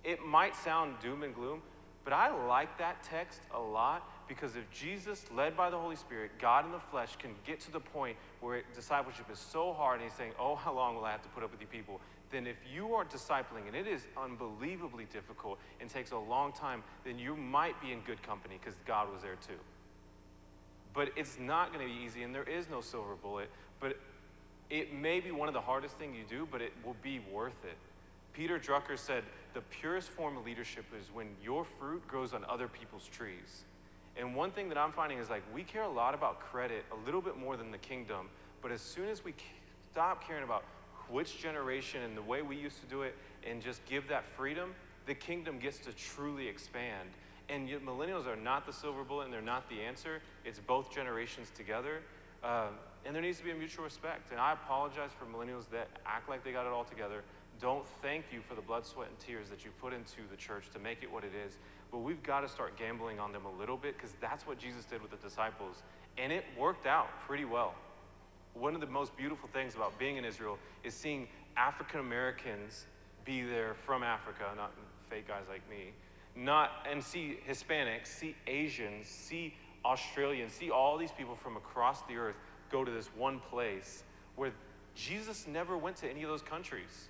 it might sound doom and gloom, but I like that text a lot, because if Jesus, led by the Holy Spirit, God in the flesh, can get to the point where discipleship is so hard, and he's saying, oh, how long will I have to put up with you people? Then if you are discipling, and it is unbelievably difficult and takes a long time, then you might be in good company, because God was there too. But it's not going to be easy, and there is no silver bullet. But it may be one of the hardest things you do, but it will be worth it. Peter Drucker said, the purest form of leadership is when your fruit grows on other people's trees. And one thing that I'm finding is, like, we care a lot about credit, a little bit more than the kingdom. But as soon as we stop caring about which generation and the way we used to do it and just give that freedom, the kingdom gets to truly expand. And yet millennials are not the silver bullet and they're not the answer. It's both generations together. And there needs to be a mutual respect. And I apologize for millennials that act like they got it all together. Don't thank you for the blood, sweat, and tears that you put into the church to make it what it is. But we've got to start gambling on them a little bit, because that's what Jesus did with the disciples. And it worked out pretty well. One of the most beautiful things about being in Israel is seeing African Americans be there from Africa, not fake guys like me, and see Hispanics, see Asians, see Australians, see all these people from across the earth go to this one place where Jesus never went to any of those countries.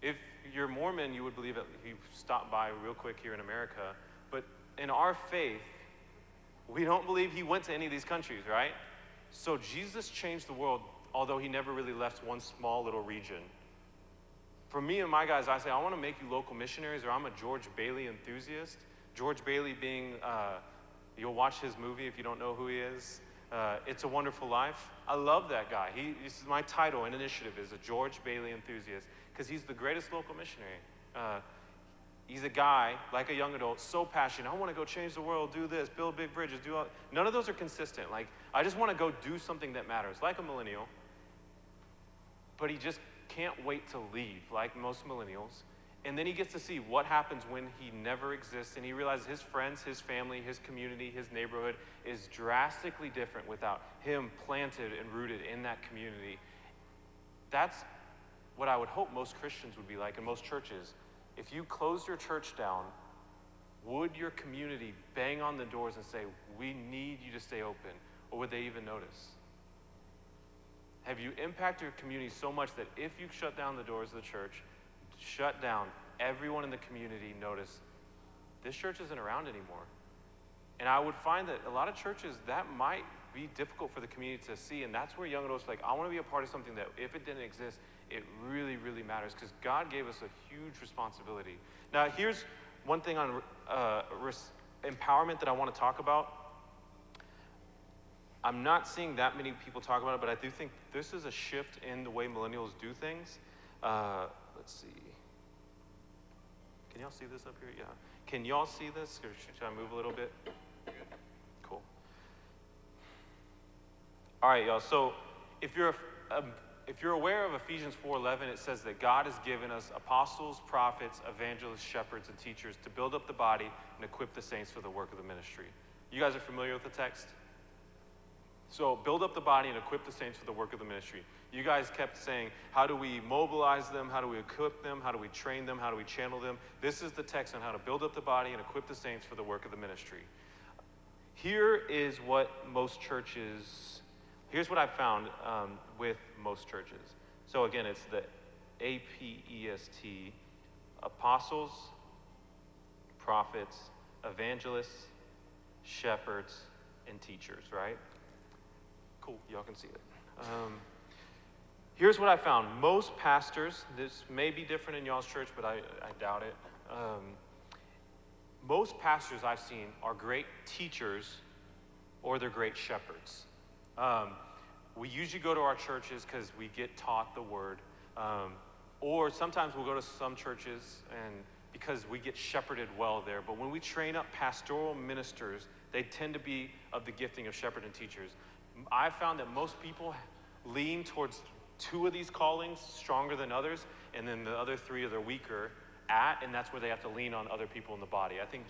If you're Mormon, you would believe that he stopped by real quick here in America. But in our faith, we don't believe he went to any of these countries, right? So Jesus changed the world, although he never really left one small little region. For me and my guys, I say, I want to make you local missionaries, or I'm a George Bailey enthusiast. George Bailey being, you'll watch his movie if you don't know who he is. It's a Wonderful Life. I love that guy. This is my title and initiative is a George Bailey enthusiast, because he's the greatest local missionary. He's a guy, like a young adult, so passionate. I want to go change the world, do this, build big bridges, do all. None of those are consistent. Like, I just want to go do something that matters, like a millennial. But he just can't wait to leave, like most millennials. And then he gets to see what happens when he never exists, and he realizes his friends, his family, his community, his neighborhood is drastically different without him planted and rooted in that community. That's what I would hope most Christians would be like, and most churches. If you closed your church down, would your community bang on the doors and say, we need you to stay open? Or would they even notice? Have you impacted your community so much that if you shut down the doors of the church, shut down, everyone in the community notice, this church isn't around anymore? And I would find that a lot of churches, that might be difficult for the community to see, and that's where young adults are like, I want to be a part of something that if it didn't exist, it really, really matters, because God gave us a huge responsibility. Now, here's one thing on empowerment that I want to talk about. I'm not seeing that many people talk about it, but I do think this is a shift in the way millennials do things. Let's see. Can y'all see this up here? Yeah. Can y'all see this? Or should I move a little bit? Cool. All right, y'all. So if you're aware of Ephesians 4:11, it says that God has given us apostles, prophets, evangelists, shepherds, and teachers to build up the body and equip the saints for the work of the ministry. You guys are familiar with the text? So build up the body and equip the saints for the work of the ministry. You guys kept saying, how do we mobilize them? How do we equip them? How do we train them? How do we channel them? This is the text on how to build up the body and equip the saints for the work of the ministry. Here is what here's what I found with most churches. So again, it's the APEST, apostles, prophets, evangelists, shepherds, and teachers, right? Cool, y'all can see it. Here's what I found. Most pastors, this may be different in y'all's church, but I doubt it. Most pastors I've seen are great teachers or they're great shepherds. We usually go to our churches because we get taught the word. Or sometimes we'll go to some churches and because we get shepherded well there. But when we train up pastoral ministers, they tend to be of the gifting of shepherd and teachers. I found that most people lean towards two of these callings stronger than others, and then the other three are they're weaker at, and that's where they have to lean on other people in the body. I think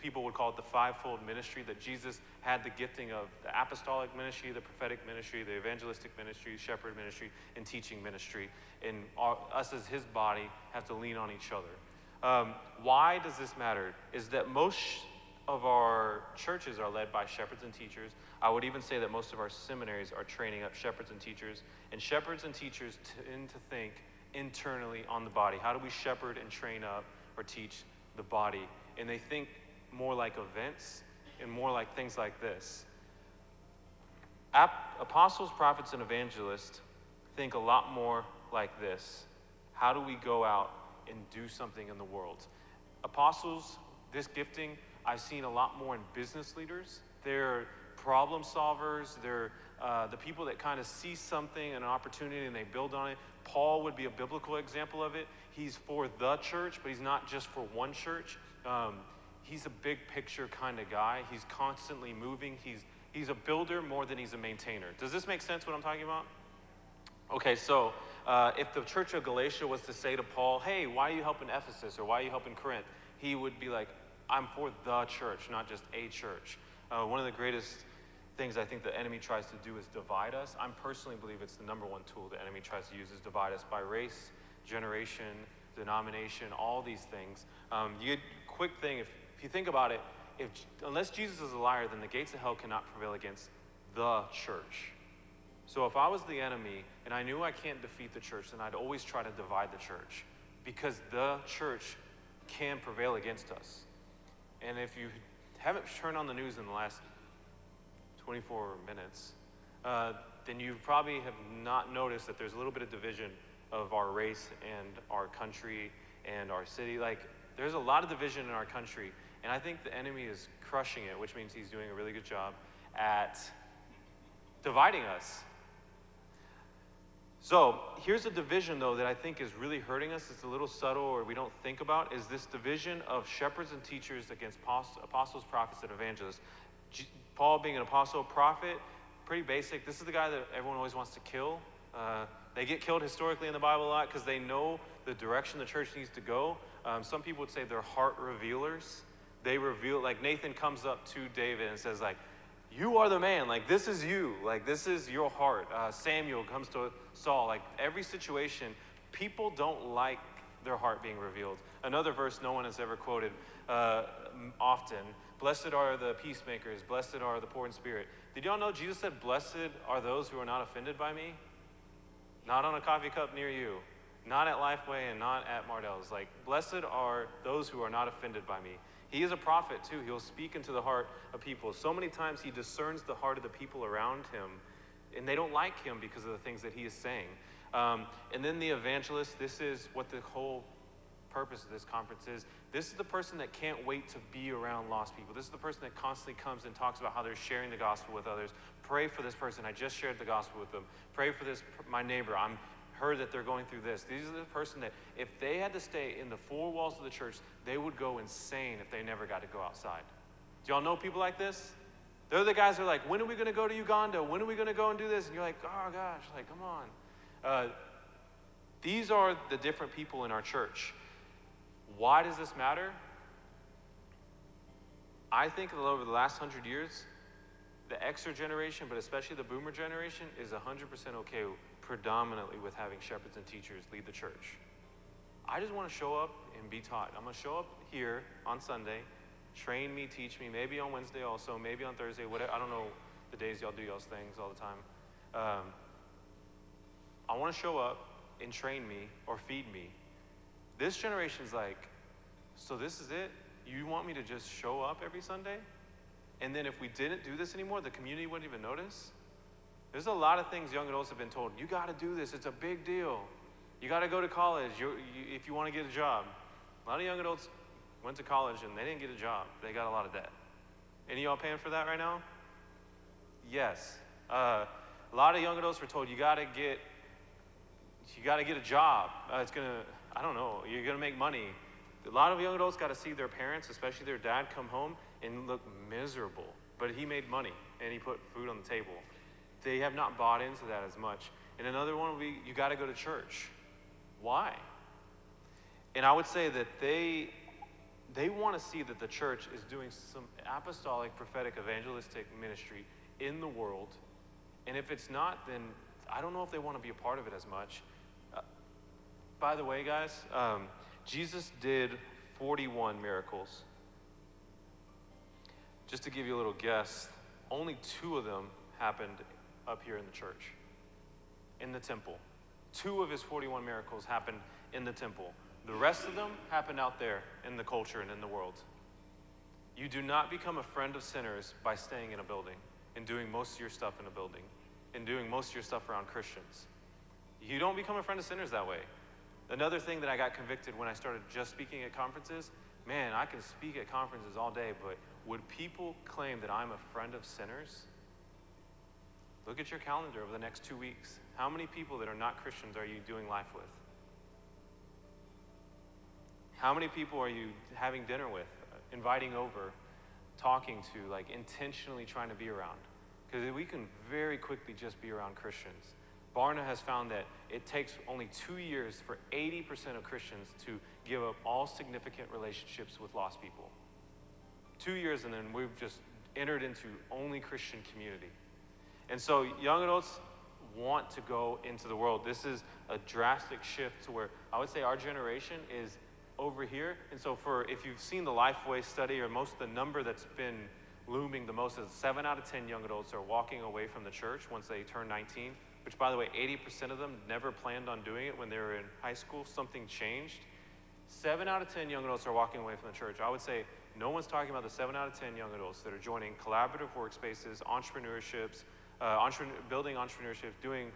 people would call it the fivefold ministry, that Jesus had the gifting of the apostolic ministry, the prophetic ministry, the evangelistic ministry, shepherd ministry, and teaching ministry. And us as his body have to lean on each other. Why does this matter? Is that most of our churches are led by shepherds and teachers. I would even say that most of our seminaries are training up shepherds and teachers. And shepherds and teachers tend to think internally on the body. How do we shepherd and train up or teach the body? And they think more like events and more like things like this. Apostles, prophets, and evangelists think a lot more like this. How do we go out and do something in the world? Apostles, this gifting, I've seen a lot more in business leaders. They're problem solvers. They're the people that kind of see something, an opportunity, and they build on it. Paul would be a biblical example of it. He's for the church, but he's not just for one church. he's a big picture kind of guy. He's constantly moving. He's a builder more than he's a maintainer. Does this make sense what I'm talking about? Okay, so if the church of Galatia was to say to Paul, hey, why are you helping Ephesus or why are you helping Corinth? He would be like, I'm for the church, not just a church. One of the greatest things I think the enemy tries to do is divide us. I personally believe it's the number one tool the enemy tries to use is divide us by race, generation, denomination, all these things. Quick thing, if you think about it, unless Jesus is a liar, then the gates of hell cannot prevail against the church. So if I was the enemy and I knew I can't defeat the church, then I'd always try to divide the church because the church can prevail against us. And if you haven't turned on the news in the last 24 minutes, then you probably have not noticed that there's a little bit of division of our race and our country and our city. Like, there's a lot of division in our country, and I think the enemy is crushing it, which means he's doing a really good job at dividing us. So here's a division, though, that I think is really hurting us. It's a little subtle or we don't think about, is this division of shepherds and teachers against apostles, prophets, and evangelists. Paul being an apostle, prophet, pretty basic. This is the guy that everyone always wants to kill. They get killed historically in the Bible a lot because they know the direction the church needs to go. Some people would say they're heart revealers. They reveal, like Nathan comes up to David and says, like, you are the man, like this is you, like this is your heart. Samuel comes to Saul, like every situation, people don't like their heart being revealed. Another verse no one has ever quoted often, blessed are the peacemakers, blessed are the poor in spirit. Did y'all know Jesus said, blessed are those who are not offended by me? Not on a coffee cup near you, not at Lifeway and not at Mardell's. Like, blessed are those who are not offended by me. He is a prophet too. He'll speak into the heart of people. So many times he discerns the heart of the people around him, and they don't like him because of the things that he is saying. And then the evangelist, this is what the whole purpose of this conference is. This is the person that can't wait to be around lost people. This is the person that constantly comes and talks about how they're sharing the gospel with others. Pray for this person. I just shared the gospel with them. Pray for this, my neighbor. I'm heard that they're going through this. These are the person that if they had to stay in the four walls of the church, they would go insane if they never got to go outside. Do y'all know people like this? They're the guys that are like, when are we going to go to Uganda? When are we going to go and do this? And you're like, oh gosh, like, come on. These are the different people in our church. Why does this matter? I think that over the last 100 years, the Xer generation, but especially the boomer generation, is 100% okay predominantly with having shepherds and teachers lead the church. I just want to show up and be taught. I'm going to show up here on Sunday, train me, teach me, maybe on Wednesday also, maybe on Thursday, whatever. I don't know the days y'all do y'all's things all the time. I want to show up and train me or feed me. This generation's like, so this is it? You want me to just show up every Sunday? And then if we didn't do this anymore, the community wouldn't even notice? There's a lot of things young adults have been told. You got to do this. It's a big deal. You got to go to college if you want to get a job. A lot of young adults went to college and they didn't get a job. They got a lot of debt. Any of y'all paying for that right now? Yes. A lot of young adults were told you got to get a job. You're gonna make money. A lot of young adults got to see their parents, especially their dad, come home and look miserable. But he made money and he put food on the table. They have not bought into that as much. And another one would be, you got to go to church. Why? And I would say that they want to see that the church is doing some apostolic, prophetic, evangelistic ministry in the world. And if it's not, then I don't know if they want to be a part of it as much. By the way, guys, Jesus did 41 miracles. Just to give you a little guess, only 2 of them happened up here in the church, in the temple. 2 of his 41 miracles happened in the temple. The rest of them happened out there in the culture and in the world. You do not become a friend of sinners by staying in a building and doing most of your stuff in a building and doing most of your stuff around Christians. You don't become a friend of sinners that way. Another thing that I got convicted when I started just speaking at conferences, man, I can speak at conferences all day, but would people claim that I'm a friend of sinners? Look at your calendar over the next 2 weeks. How many people that are not Christians are you doing life with? How many people are you having dinner with? inviting over, talking to, like intentionally trying to be around. Because we can very quickly just be around Christians. Barna has found that it takes only 2 years for 80% of Christians to give up all significant relationships with lost people. 2 years, and then we've just entered into only Christian community. And so young adults want to go into the world. This is a drastic shift to where I would say our generation is over here. And so if you've seen the Lifeway study, or most of the number that's been looming the most is 7 out of 10 young adults are walking away from the church once they turn 19, which, by the way, 80% of them never planned on doing it when they were in high school. Something changed. 7 out of 10 young adults are walking away from the church. I would say no one's talking about the 7 out of 10 young adults that are joining collaborative workspaces, entrepreneurships, building entrepreneurship, doing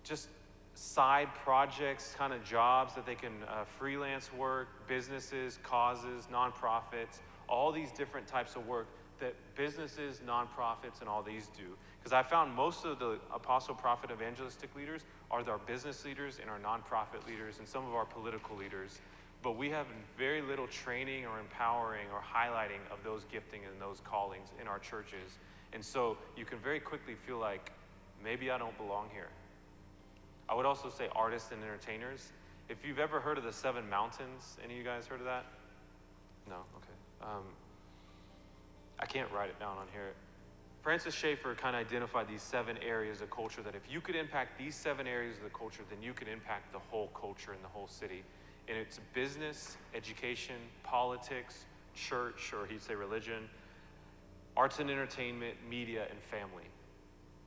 just side projects, kind of jobs that they can freelance work, businesses, causes, nonprofits, all these different types of work that businesses, nonprofits, and all these do. Because I found most of the apostle, prophet, evangelistic leaders are our business leaders and our nonprofit leaders and some of our political leaders. But we have very little training or empowering or highlighting of those gifting and those callings in our churches. And so you can very quickly feel like, maybe I don't belong here. I would also say artists and entertainers. If you've ever heard of the 7 mountains, any of you guys heard of that? No? Okay. I can't write it down on here. Francis Schaeffer kind of identified these 7 areas of culture that if you could impact these 7 areas of the culture, then you could impact the whole culture in the whole city. And it's business, education, politics, church, or he'd say religion, arts and entertainment, media, and family.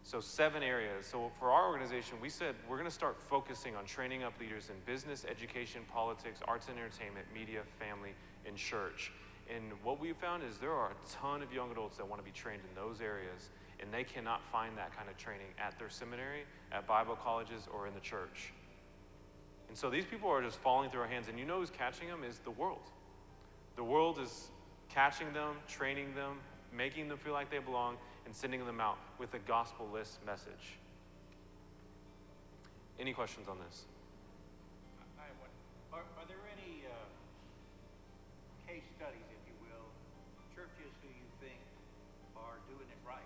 So 7 areas. So for our organization, we said we're going to start focusing on training up leaders in business, education, politics, arts and entertainment, media, family, and church. And what we found is there are a ton of young adults that want to be trained in those areas, and they cannot find that kind of training at their seminary, at Bible colleges, or in the church. And so these people are just falling through our hands, and you know who's catching them is the world. The world is catching them, training them, making them feel like they belong, and sending them out with a gospel-less message. Any questions on this? I have one. Are there any case studies, if you will, churches who you think are doing it right?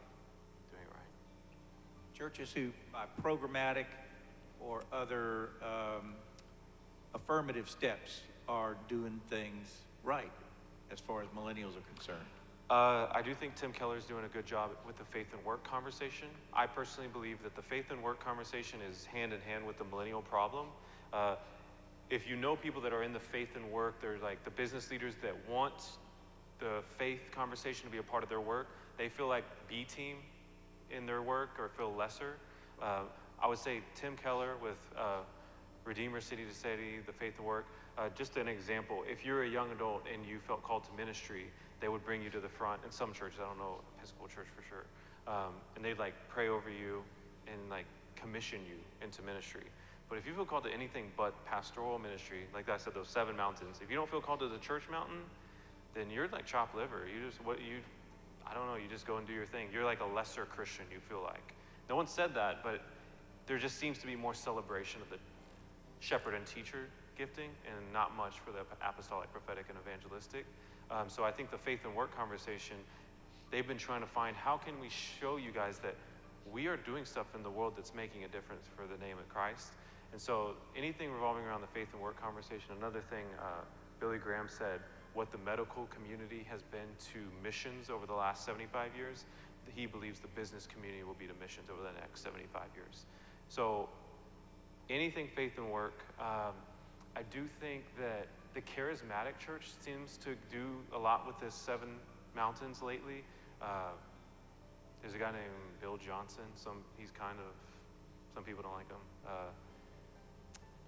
Doing it right. Churches who, by programmatic or other affirmative steps, are doing things right as far as millennials are concerned. I do think Tim Keller's doing a good job with the faith and work conversation. I personally believe that the faith and work conversation is hand in hand with the millennial problem. If you know people that are in the faith and work, they're like the business leaders that want the faith conversation to be a part of their work. They feel like B team in their work or feel lesser. I would say Tim Keller with Redeemer City to City, the faith and work. Just an example, if you're a young adult and you felt called to ministry, they would bring you to the front. In some churches, I don't know, Episcopal church for sure, and they'd like pray over you and like commission you into ministry. But if you feel called to anything but pastoral ministry, like I said, those 7 mountains, if you don't feel called to the church mountain, then you're like chopped liver. I don't know, you just go and do your thing. You're like a lesser Christian, you feel like. No one said that, but there just seems to be more celebration of the shepherd and teacher gifting and not much for the apostolic, prophetic, and evangelistic. So I think the faith and work conversation, they've been trying to find how can we show you guys that we are doing stuff in the world that's making a difference for the name of Christ. And so anything revolving around the faith and work conversation, another thing Billy Graham said, what the medical community has been to missions over the last 75 years, he believes the business community will be to missions over the next 75 years. So anything faith and work, I do think that the charismatic church seems to do a lot with this 7 mountains lately. There's a guy named Bill Johnson. Some people don't like him. I'm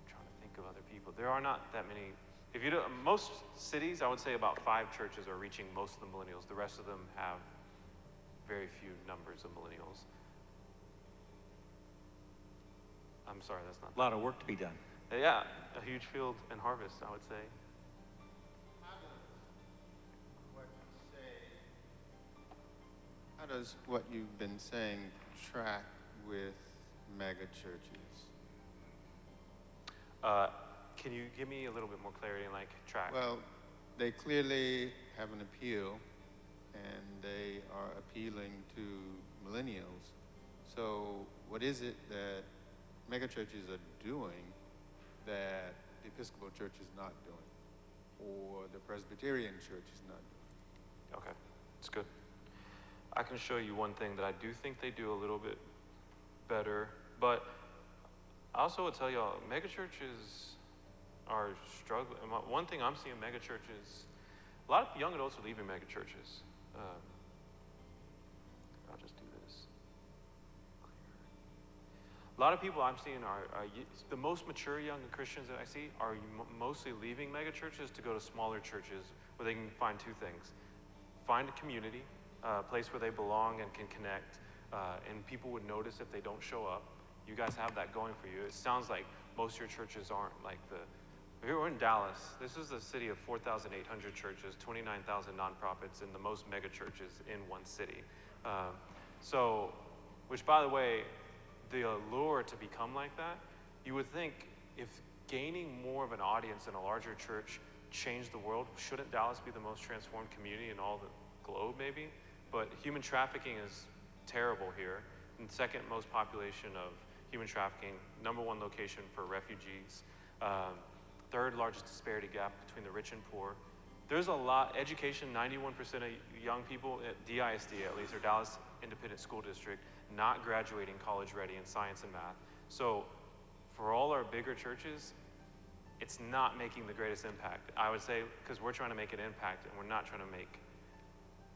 trying to think of other people. There are not that many. If you do, most cities, I would say about 5 churches are reaching most of the millennials. The rest of them have very few numbers of millennials. I'm sorry, that's not. A lot of work to be done. Yeah, a huge field and harvest, I would say. How does what you've been saying track with mega churches? Can you give me a little bit more clarity and like track? Well, they clearly have an appeal, and they are appealing to millennials. So what is it that megachurches are doing that the Episcopal Church is not doing, or the Presbyterian Church is not doing? Okay, it's good. I can show you one thing that I do think they do a little bit better, but I also would tell y'all, megachurches are struggling. One thing I'm seeing megachurches, a lot of young adults are leaving megachurches. I'll just do this. A lot of people I'm seeing are the most mature young Christians that I see are mostly leaving megachurches to go to smaller churches where they can find two things. Find a community, a place where they belong and can connect, and people would notice if they don't show up. You guys have that going for you. It sounds like most of your churches aren't like we're in Dallas. This is a city of 4,800 churches, 29,000 nonprofits, and the most mega churches in one city. Which by the way, the allure to become like that, you would think if gaining more of an audience in a larger church changed the world, shouldn't Dallas be the most transformed community in all the globe maybe? But human trafficking is terrible here. And second most population of human trafficking, number one location for refugees, third largest disparity gap between the rich and poor. There's a lot, education, 91% of young people at DISD, at least, or Dallas Independent School District, not graduating college ready in science and math. So for all our bigger churches, it's not making the greatest impact. I would say, because we're trying to make an impact and we're not trying to make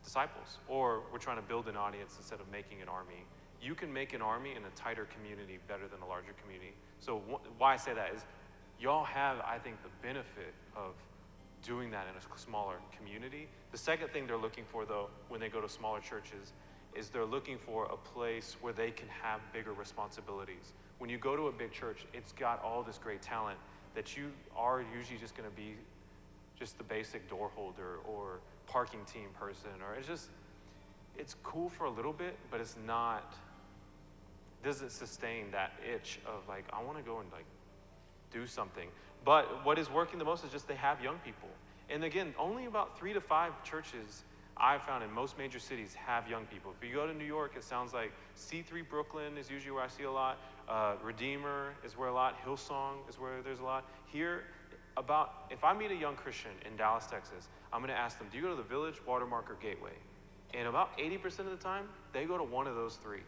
disciples, or we're trying to build an audience instead of making an army. You can make an army in a tighter community better than a larger community. So why I say that is, y'all have, I think, the benefit of doing that in a smaller community. The second thing they're looking for, though, when they go to smaller churches, is they're looking for a place where they can have bigger responsibilities. When you go to a big church, it's got all this great talent that you are usually just going to be just the basic door holder or parking team person, or it's cool for a little bit, but it's not, doesn't sustain that itch of like, I want to go and like do something. But what is working the most is just they have young people. And again, only about 3 to 5 churches I've found in most major cities have young people. If you go to New York, it sounds like C3 Brooklyn is usually where I see a lot. Redeemer is where a lot. Hillsong is where there's a lot. Here, if I meet a young Christian in Dallas, Texas, I'm going to ask them, do you go to the Village, Watermark, or Gateway? And about 80% of the time, they go to one of those three.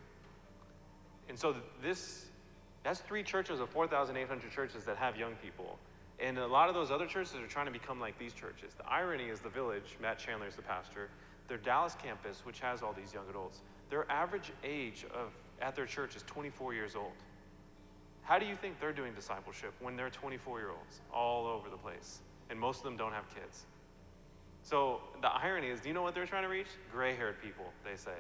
And so that's 3 churches of 4,800 churches that have young people. And a lot of those other churches are trying to become like these churches. The irony is the Village, Matt Chandler is the pastor, their Dallas campus, which has all these young adults, their average age at their church is 24 years old. How do you think they're doing discipleship when they're 24-year-olds all over the place? And most of them don't have kids. So the irony is, do you know what they're trying to reach? Gray-haired people, they say.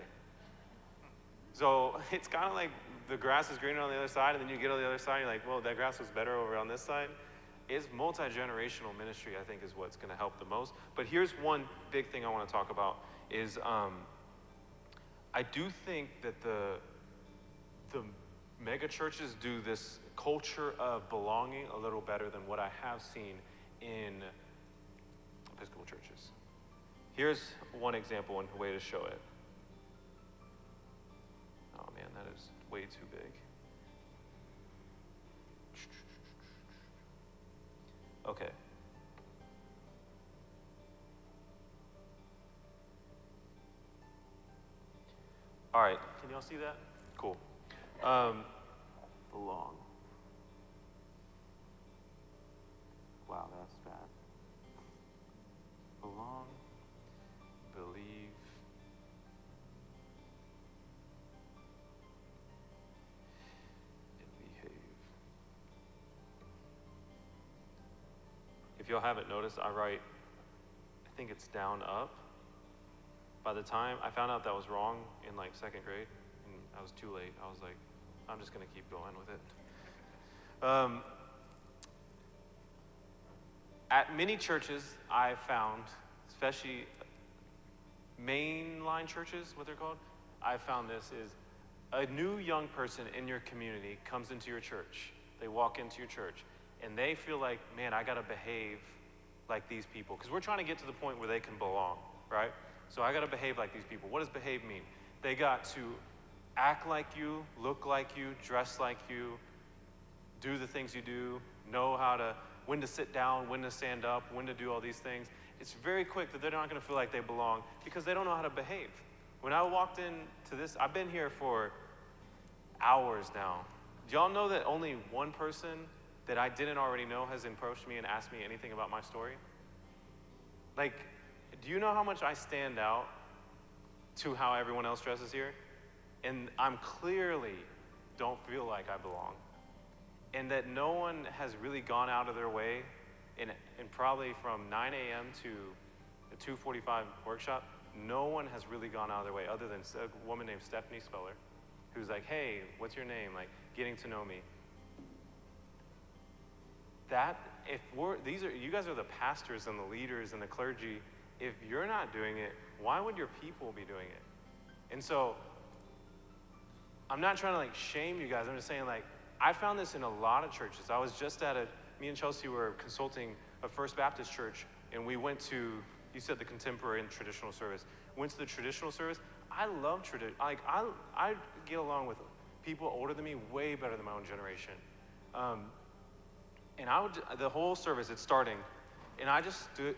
So it's kind of like the grass is greener on the other side, and then you get on the other side, and you're like, well, that grass was better over on this side. It's multi-generational ministry, I think, is what's going to help the most. But here's one big thing I want to talk about is I do think that the mega churches do this culture of belonging a little better than what I have seen in Episcopal churches. Here's one example and a way to show it. Oh man, that is way too big. Okay. All right, can y'all see that? Cool. Belong. Wow, that's bad. Belong, believe, and behave. If y'all haven't noticed, I think it's down, up. By the time I found out that was wrong in like 2nd grade, and I was too late, I was like, I'm just gonna keep going with it. At many churches, I've found, especially mainline churches, what they're called, I've found this is a new young person in your community comes into your church. They walk into your church, and they feel like, man, I gotta behave like these people, because we're trying to get to the point where they can belong, right? So I got to behave like these people. What does behave mean? They got to act like you, look like you, dress like you, do the things you do, know when to sit down, when to stand up, when to do all these things. It's very quick that they're not going to feel like they belong because they don't know how to behave. When I walked into this, I've been here for hours now. Do y'all know that only one person that I didn't already know has approached me and asked me anything about my story? Like, do you know how much I stand out to how everyone else dresses here? And I'm clearly don't feel like I belong. And that no one has really gone out of their way in probably from 9 a.m. to the 2:45 workshop, no one has really gone out of their way other than a woman named Stephanie Speller, who's like, hey, what's your name? Like, getting to know me. You guys are the pastors and the leaders and the clergy. If you're not doing it, why would your people be doing it? And so, I'm not trying to like shame you guys. I'm just saying like, I found this in a lot of churches. I was just me and Chelsea were consulting a First Baptist church, and we went to, you said the contemporary and traditional service. Went to the traditional service. I love tradition. Like, I get along with people older than me way better than my own generation. And the whole service, it's starting, and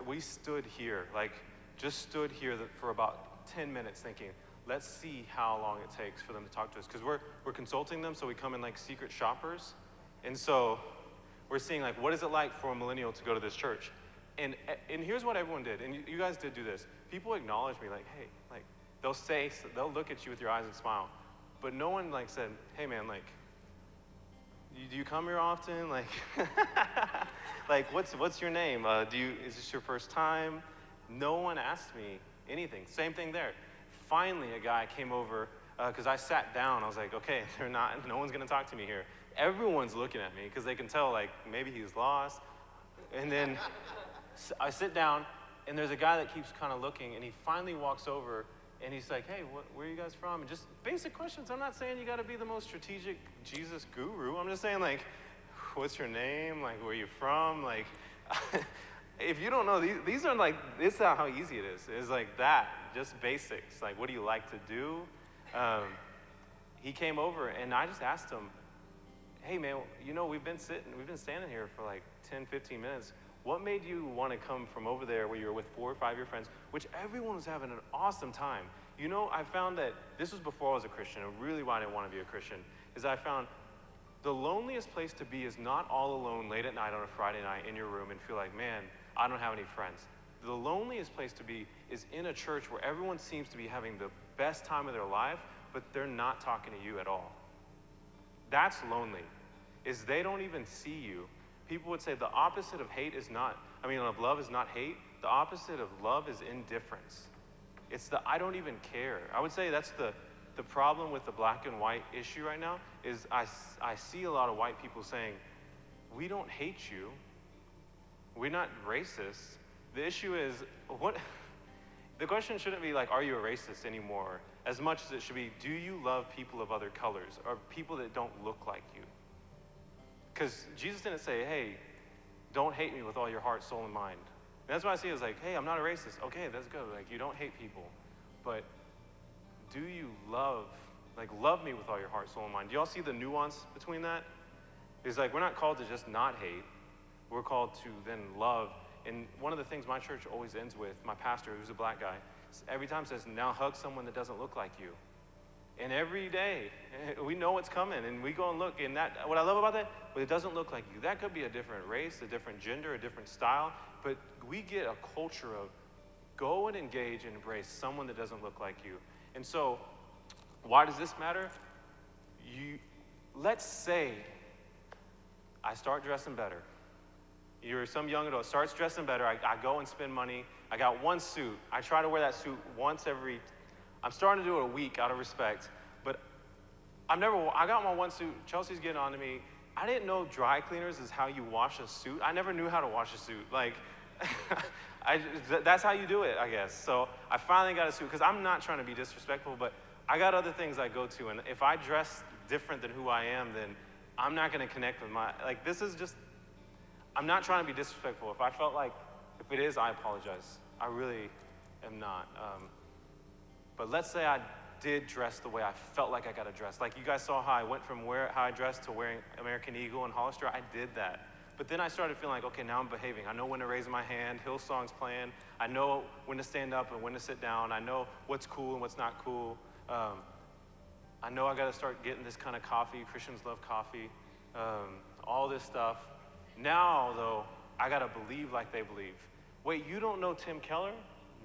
we stood here, for about 10 minutes thinking, let's see how long it takes for them to talk to us. Because we're consulting them, so we come in like secret shoppers. And so we're seeing like, what is it like for a millennial to go to this church? And here's what everyone did, and you guys did do this. People acknowledge me like, hey, like they'll look at you with your eyes and smile. But no one like said, hey man, like, do you come here often? Like, like what's your name? Is this your first time? No one asked me anything. Same thing there. Finally, a guy came over, because I sat down. I was like, okay, no one's gonna talk to me here. Everyone's looking at me because they can tell like maybe he's lost. And then I sit down, and there's a guy that keeps kind of looking, and he finally walks over, and he's like, hey, where are you guys from? And just basic questions. I'm not saying you got to be the most strategic Jesus guru. I'm just saying, like, what's your name? Like, where are you from? Like, if you don't know, these are like, this is how easy it is. It's like that, just basics. Like, what do you like to do? He came over, and I just asked him, hey, man, we've been standing here for like 10, 15 minutes. What made you want to come from over there where you were with 4 or 5 of your friends, which everyone was having an awesome time? I found that this was before I was a Christian, and really why I didn't want to be a Christian, is I found the loneliest place to be is not all alone late at night on a Friday night in your room and feel like, man, I don't have any friends. The loneliest place to be is in a church where everyone seems to be having the best time of their life, but they're not talking to you at all. That's lonely, is they don't even see you. People would say the opposite of love is not hate. The opposite of love is indifference. It's the I don't even care. I would say that's the problem with the black and white issue right now is I see a lot of white people saying, we don't hate you. We're not racist. The issue is, the question shouldn't be like, are you a racist anymore? As much as it should be, do you love people of other colors or people that don't look like you? Because Jesus didn't say, hey, don't hate me with all your heart, soul, and mind. And that's why I see it as like, hey, I'm not a racist. Okay, that's good. Like, you don't hate people. But do you love me with all your heart, soul, and mind? Do y'all see the nuance between that? It's like, we're not called to just not hate. We're called to then love. And one of the things my church always ends with, my pastor, who's a black guy, every time says, now hug someone that doesn't look like you. And every day, we know what's coming, and we go and look, and what I love about that, well, it doesn't look like you. That could be a different race, a different gender, a different style, but we get a culture of go and engage and embrace someone that doesn't look like you. And so, why does this matter? Let's say I start dressing better. You're some young adult, starts dressing better, I go and spend money, I got one suit, I try to wear that suit I'm starting to do it a week out of respect, but I got my one suit, Chelsea's getting on to me. I didn't know dry cleaners is how you wash a suit. I never knew how to wash a suit. Like, that's how you do it, I guess. So I finally got a suit, because I'm not trying to be disrespectful, but I got other things I go to, and if I dress different than who I am, then I'm not gonna connect with I'm not trying to be disrespectful. If If it is, I apologize. I really am not. But let's say I did dress the way I felt like I got to dress. Like you guys saw how I went from how I dressed to wearing American Eagle and Hollister. I did that. But then I started feeling like, okay, now I'm behaving. I know when to raise my hand. Hillsong's playing. I know when to stand up and when to sit down. I know what's cool and what's not cool. I know I got to start getting this kind of coffee. Christians love coffee. All this stuff. Now, though, I got to believe like they believe. Wait, you don't know Tim Keller?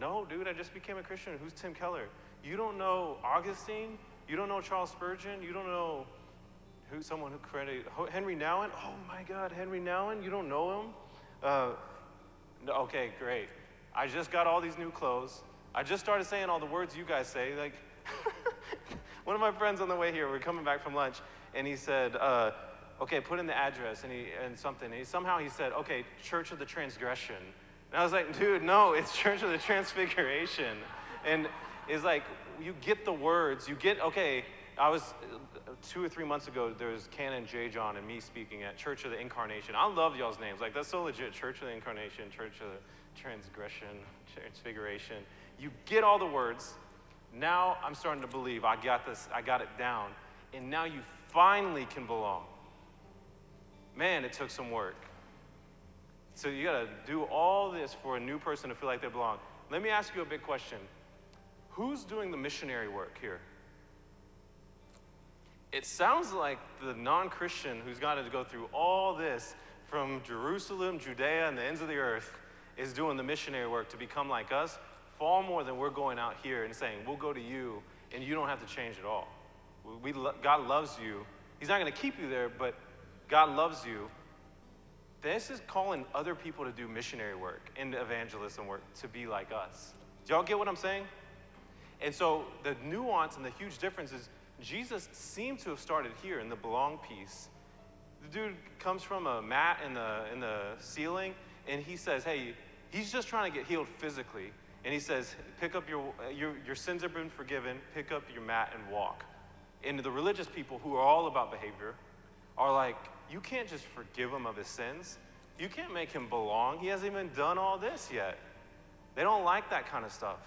No, dude, I just became a Christian. Who's Tim Keller? You don't know Augustine? You don't know Charles Spurgeon? You don't know someone who created Henry Nouwen? Oh my God, Henry Nouwen? You don't know him? No, okay, great. I just got all these new clothes. I just started saying all the words you guys say. Like, one of my friends on the way here, we're coming back from lunch, and he said, okay, put in the address and something. And somehow he said, okay, Church of the Transgression. And I was like, dude, no, it's Church of the Transfiguration. And it's like, you get the words, okay, I was, 2 or 3 months ago, there was Canon J. John and me speaking at Church of the Incarnation. I love y'all's names. Like, that's so legit. Church of the Incarnation, Church of the Transgression, Transfiguration. You get all the words. Now I'm starting to believe I got this, I got it down. And now you finally can belong. Man, it took some work. So you got to do all this for a new person to feel like they belong. Let me ask you a big question. Who's doing the missionary work here? It sounds like the non-Christian who's got to go through all this from Jerusalem, Judea, and the ends of the earth is doing the missionary work to become like us far more than we're going out here and saying, we'll go to you and you don't have to change at all. God loves you. He's not going to keep you there, but God loves you. This is calling other people to do missionary work and evangelism work to be like us. Do y'all get what I'm saying? And so the nuance and the huge difference is Jesus seemed to have started here in the belong piece. The dude comes from a mat in the ceiling, and he says, hey, he's just trying to get healed physically. And he says, pick up your sins have been forgiven, pick up your mat and walk. And the religious people who are all about behavior are like, you can't just forgive him of his sins. You can't make him belong. He hasn't even done all this yet. They don't like that kind of stuff.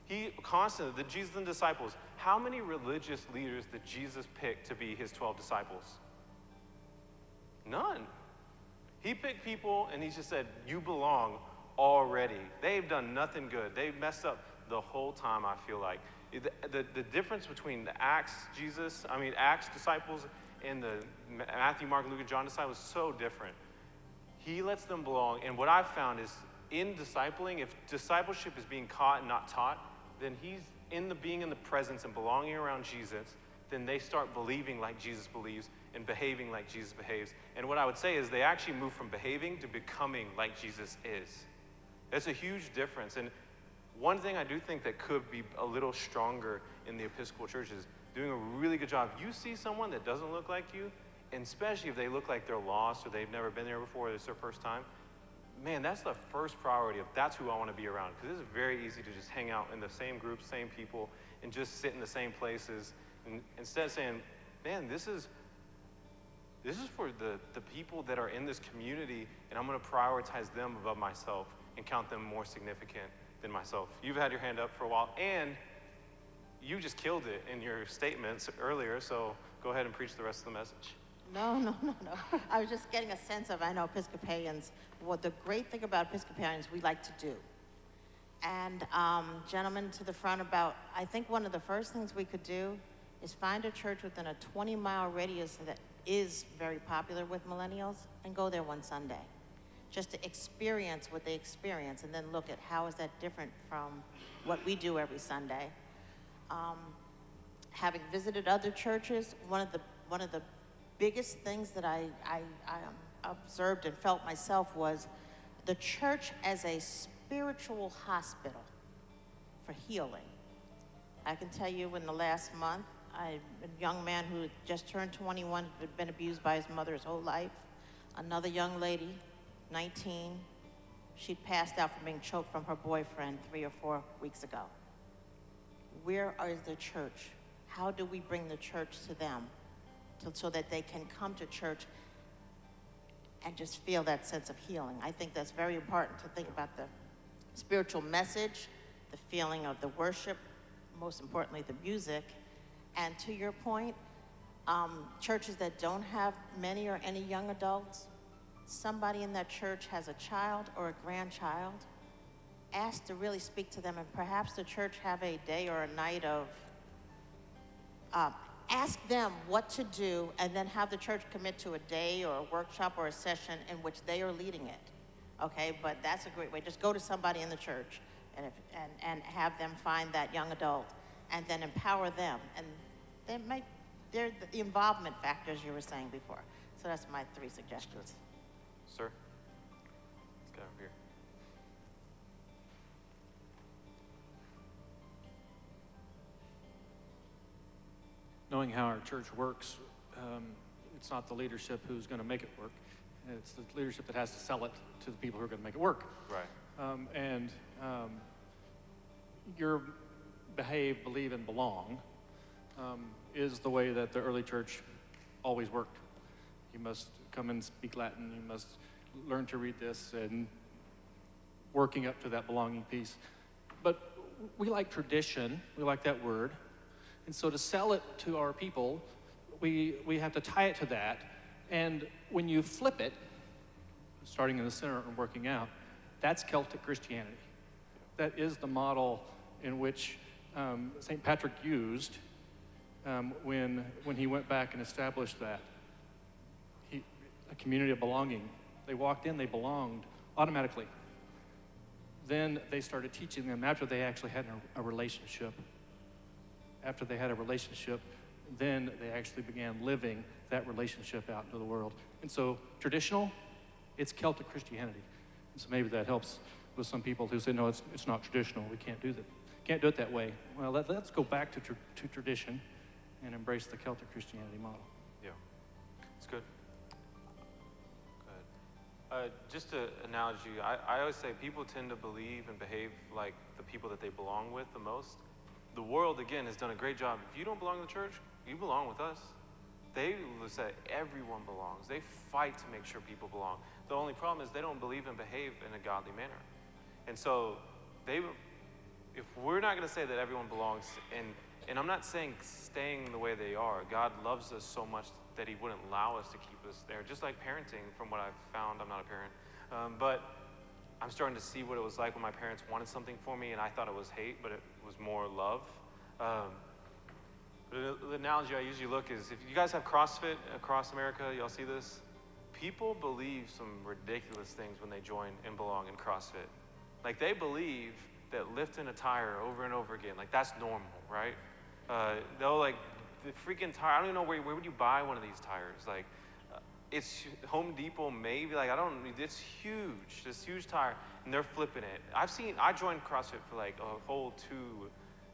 The Jesus and disciples, how many religious leaders did Jesus pick to be his 12 disciples? None. He picked people and he just said, you belong already. They've done nothing good. They've messed up the whole time, I feel like. The difference between the Acts disciples and the Matthew, Mark, Luke, and John disciples is so different. He lets them belong. And what I've found is in discipling, if discipleship is being caught and not taught, then he's being in the presence and belonging around Jesus, then they start believing like Jesus believes and behaving like Jesus behaves. And what I would say is they actually move from behaving to becoming like Jesus is. That's a huge difference. And one thing I do think that could be a little stronger in the Episcopal Church is doing a really good job. You see someone that doesn't look like you, and especially if they look like they're lost or they've never been there before, it's their first time, man, that's the first priority of that's who I want to be around. Because it's very easy to just hang out in the same groups, same people, and just sit in the same places. And instead of saying, man, this is for the people that are in this community, and I'm going to prioritize them above myself and count them more significant than myself. You've had your hand up for a while, and you just killed it in your statements earlier, so go ahead and preach the rest of the message. No. I was just getting a sense of, I know Episcopalians, what the great thing about Episcopalians we like to do. And gentlemen to the front I think one of the first things we could do is find a church within a 20-mile radius that is very popular with millennials and go there one Sunday. Just to experience what they experience and then look at how is that different from what we do every Sunday. Having visited other churches, one of the biggest things that I observed and felt myself was the church as a spiritual hospital for healing. I can tell you in the last month, a young man who had just turned 21, had been abused by his mother his whole life. Another young lady, 19, she'd passed out from being choked from her boyfriend 3 or 4 weeks ago. Where is the church? How do we bring the church to them so that they can come to church and just feel that sense of healing. I think that's very important to think about the spiritual message, the feeling of the worship, most importantly, the music. And to your point, churches that don't have many or any young adults, somebody in that church has a child or a grandchild, ask to really speak to them, and perhaps the church have a day or a night of, ask them what to do, and then have the church commit to a day or a workshop or a session in which they are leading it. Okay, but that's a great way. Just go to somebody in the church and have them find that young adult and then empower them. And they're the involvement factors you were saying before. So that's my 3 suggestions. Sir? Let's go over here. Knowing how our church works, it's not the leadership who's going to make it work. It's the leadership that has to sell it to the people who are going to make it work. Right. Your behave, believe, and belong is the way that the early church always worked. You must come and speak Latin. You must learn to read this, and working up to that belonging piece. But we like tradition. We like that word. And so to sell it to our people, we have to tie it to that. And when you flip it, starting in the center and working out, that's Celtic Christianity. That is the model in which St. Patrick used when he went back and established that. A community of belonging. They walked in, they belonged automatically. Then they started teaching them after they actually had a relationship. After they had a relationship, then they actually began living that relationship out into the world. And so traditional, it's Celtic Christianity. And so maybe that helps with some people who say, no, it's not traditional. We can't do that. Can't do it that way. Well, let's go back to tradition and embrace the Celtic Christianity model. Yeah, it's good. Just an analogy, I always say people tend to believe and behave like the people that they belong with the most. The world, again, has done a great job. If you don't belong to the church, you belong with us. They will say everyone belongs. They fight to make sure people belong. The only problem is they don't believe and behave in a godly manner. And so if we're not going to say that everyone belongs, and I'm not saying staying the way they are. God loves us so much that he wouldn't allow us to keep us there. Just like parenting, from what I've found. I'm not a parent. But I'm starting to see what it was like when my parents wanted something for me, and I thought it was hate, but it was more love. The analogy I usually look is, if you guys have CrossFit across America, y'all see this? People believe some ridiculous things when they join and belong in CrossFit. Like, they believe that lifting a tire over and over again, like, that's normal, right? They'll, like, the freaking tire, I don't even know where would you buy one of these tires? Like, it's Home Depot, maybe, like, it's huge, this huge tire, and they're flipping it. I joined CrossFit for like a whole 2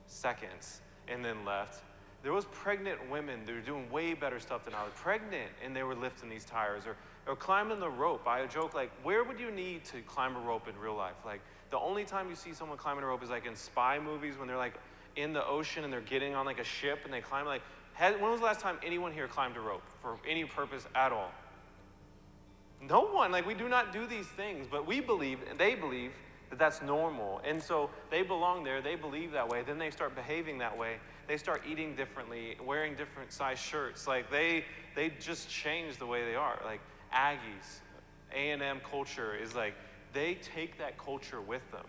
seconds and then left. There was pregnant women that were doing way better stuff than I was, pregnant, and they were lifting these tires, or climbing the rope. I joke, like, where would you need to climb a rope in real life? Like, the only time you see someone climbing a rope is like in spy movies when they're like in the ocean and they're getting on like a ship and they climb. Like, when was the last time anyone here climbed a rope for any purpose at all? No one. Like, we do not do these things, but we believe, and they believe, that that's normal. And so they belong there, they believe that way, then they start behaving that way. They start eating differently, wearing different size shirts. Like, they just change the way they are. Like, Aggies, A&M culture is like, they take that culture with them.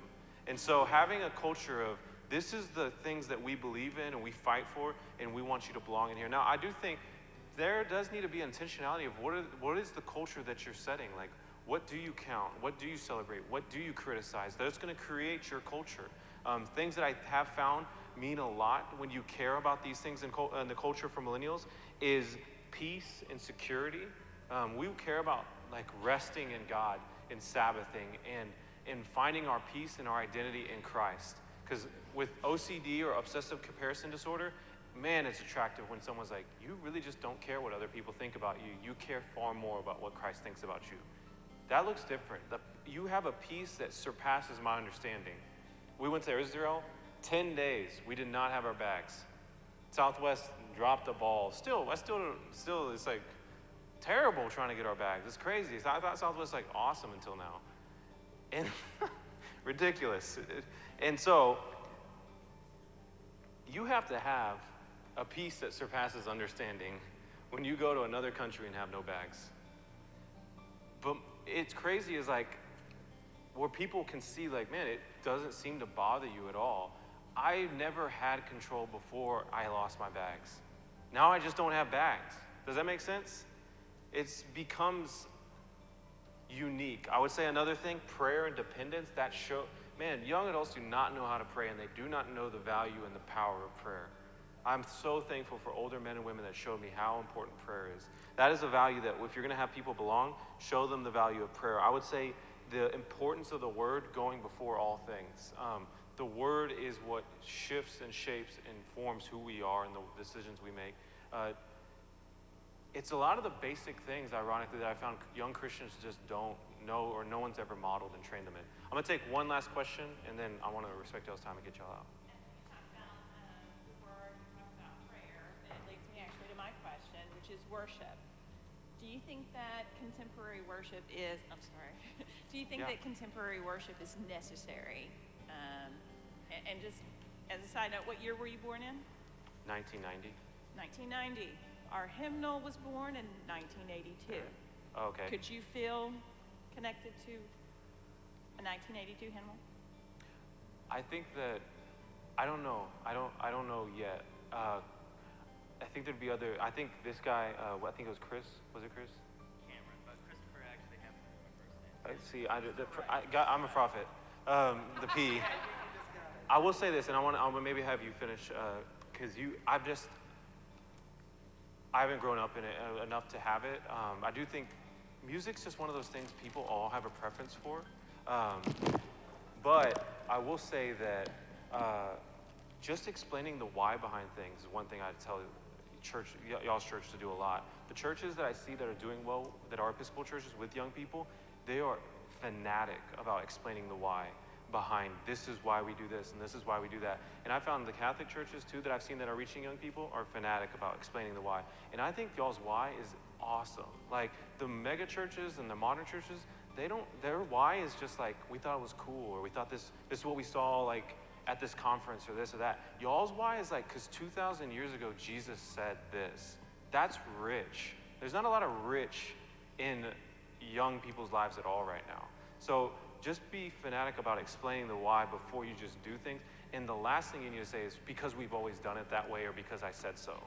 And so having a culture of, this is the things that we believe in and we fight for, and we want you to belong in here. Now, I do think there does need to be intentionality of what is the culture that you're setting? Like, what do you count? What do you celebrate? What do you criticize? That's going to create your culture. Things that I have found mean a lot when you care about these things in the culture for millennials is peace and security. We care about like resting in God and Sabbathing and finding our peace and our identity in Christ. Because with OCD or obsessive comparison disorder, man, it's attractive when someone's like, you really just don't care what other people think about you. You care far more about what Christ thinks about you. That looks different. You have a peace that surpasses my understanding. We went to Israel, 10 days, we did not have our bags. Southwest dropped the ball. Still, it's like terrible trying to get our bags. It's crazy. So I thought Southwest was like awesome until now. And ridiculous. And so you have to have a peace that surpasses understanding when you go to another country and have no bags. But it's crazy is like where people can see like, man, it doesn't seem to bother you at all. I never had control before I lost my bags. Now I just don't have bags. Does that make sense? It becomes unique. I would say another thing, prayer and dependence, that show, man, young adults do not know how to pray and they do not know the value and the power of prayer. I'm so thankful for older men and women that showed me how important prayer is. That is a value that if you're gonna have people belong, show them the value of prayer. I would say the importance of the word going before all things. The word is what shifts and shapes and forms who we are and the decisions we make. It's a lot of the basic things, ironically, that I found young Christians just don't know or no one's ever modeled and trained them in. I'm gonna take one last question and then I wanna respect y'all's time and get y'all out. Worship. Do you think that contemporary worship is, do you think that contemporary worship is necessary? And just as a side note, what year were you born in? 1990. 1990. Our hymnal was born in 1982. Okay. Could you feel connected to a 1982 hymnal? I think that, I don't know. I don't know yet. I think there'd be other, I think this guy, I think it was Chris, was it Chris? Cameron, but Christopher actually has the first name. I'm a prophet. The P. I will say this, and I want to maybe have you finish, because I haven't grown up in it enough to have it. I do think music's just one of those things people all have a preference for. But I will say that just explaining the why behind things is one thing I'd tell y'all's church to do a lot. The churches that I see that are doing well, that are Episcopal churches with young people, they are fanatic about explaining the why behind this is why we do this and this is why we do that. And I found the Catholic churches too that I've seen that are reaching young people are fanatic about explaining the why. And I think y'all's why is awesome. Like the mega churches and the modern churches, their why is just like, we thought it was cool, or we thought this is what we saw like at this conference or this or that. Y'all's why is like, because 2,000 years ago, Jesus said this. That's rich. There's not a lot of rich in young people's lives at all right now. So just be fanatic about explaining the why before you just do things. And the last thing you need to say is because we've always done it that way or because I said so.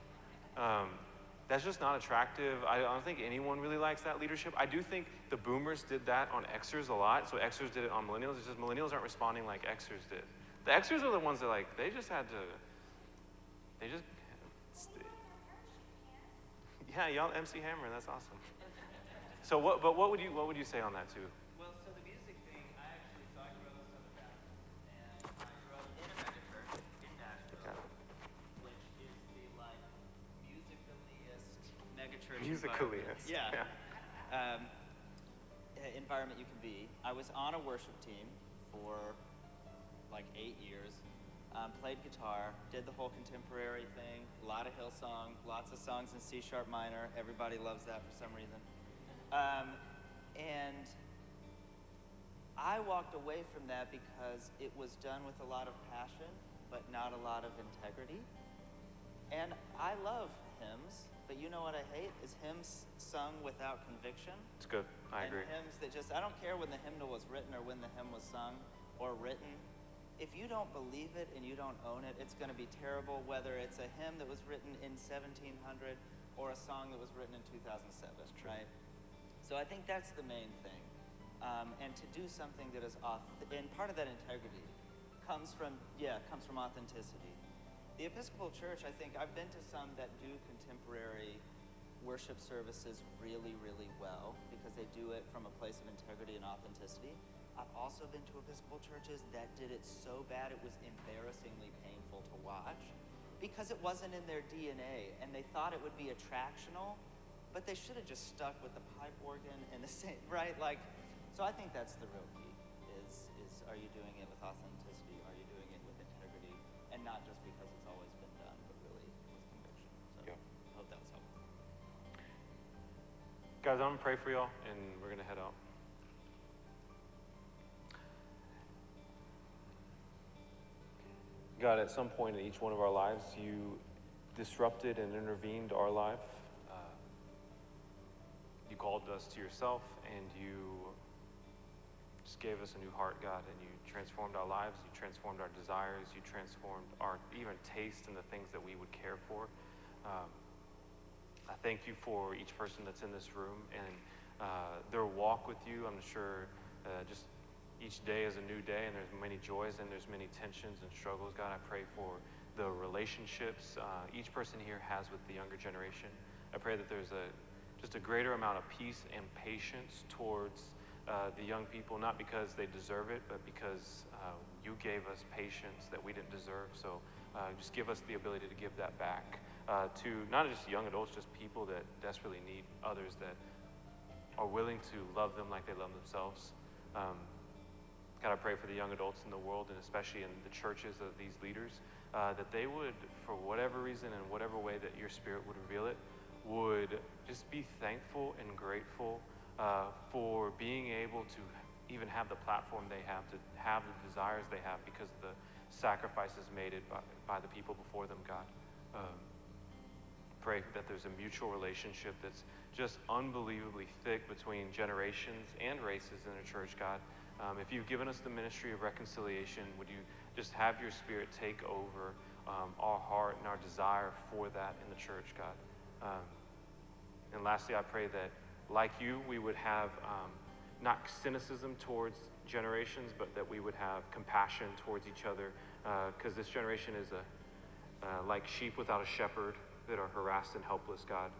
That's just not attractive. I don't think anyone really likes that leadership. I do think the boomers did that on Xers a lot. So Xers did it on millennials. It's just millennials aren't responding like Xers did. The Xers are the ones that like, they just, yeah, y'all MC Hammer, that's awesome. So what would you say on that too? Well, so the music thing, I grew up in a mega church in Nashville, which is the like musicaliest mega church Musicaliest. Environment you can be. I was on a worship team for like 8 years, played guitar, did the whole contemporary thing, a lot of Hillsong, lots of songs in C# minor. Everybody loves that for some reason. And I walked away from that because it was done with a lot of passion, but not a lot of integrity. And I love hymns, but you know what I hate is hymns sung without conviction. It's good, I agree. Hymns that just, I don't care when the hymnal was written or when the hymn was sung or written. If you don't believe it and you don't own it, it's going to be terrible, whether it's a hymn that was written in 1700 or a song that was written in 2007, right? So I think that's the main thing. And to do something that is, and part of that integrity comes from authenticity. The Episcopal Church, I think, I've been to some that do contemporary worship services really, really well because they do it from a place of integrity and authenticity. I've also been to Episcopal churches that did it so bad it was embarrassingly painful to watch because it wasn't in their DNA and they thought it would be attractional, but they should have just stuck with the pipe organ and the same, right? Like, so I think that's the real key is are you doing it with authenticity? Are you doing it with integrity? And not just because it's always been done, but really with conviction. So I hope that was helpful. Guys, I'm going to pray for y'all, and we're going to head out. God, at some point in each one of our lives, you disrupted and intervened our life. You called us to yourself, and you just gave us a new heart, God, and you transformed our lives, you transformed our desires, you transformed our even taste in the things that we would care for. I thank you for each person that's in this room and their walk with you. I'm sure just each day is a new day, and there's many joys and there's many tensions and struggles. God, I pray for the relationships each person here has with the younger generation. I pray that there's just a greater amount of peace and patience towards the young people, not because they deserve it, but because you gave us patience that we didn't deserve. So just give us the ability to give that back to not just young adults, just people that desperately need others that are willing to love them like they love themselves. God, I pray for the young adults in the world, and especially in the churches of these leaders, that they would, for whatever reason and whatever way that your Spirit would reveal it, would just be thankful and grateful for being able to even have the platform they have, to have the desires they have because of the sacrifices made by the people before them, God. Pray that there's a mutual relationship that's just unbelievably thick between generations and races in a church, God. If you've given us the ministry of reconciliation, would you just have your Spirit take over our heart and our desire for that in the church, God. And lastly, I pray that, like you, we would have not cynicism towards generations, but that we would have compassion towards each other, because this generation is like sheep without a shepherd that are harassed and helpless, God.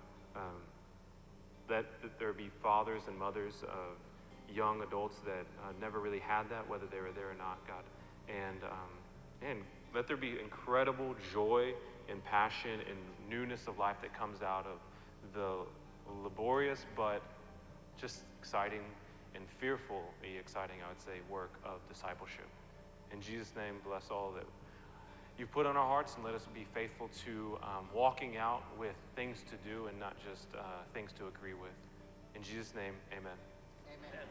That there be fathers and mothers of young adults that never really had that, whether they were there or not, God. And let there be incredible joy and passion and newness of life that comes out of the laborious but just exciting and fearfully exciting, I would say, work of discipleship. In Jesus' name, bless all that you've put on our hearts, and let us be faithful to walking out with things to do and not just things to agree with. In Jesus' name, amen. Amen.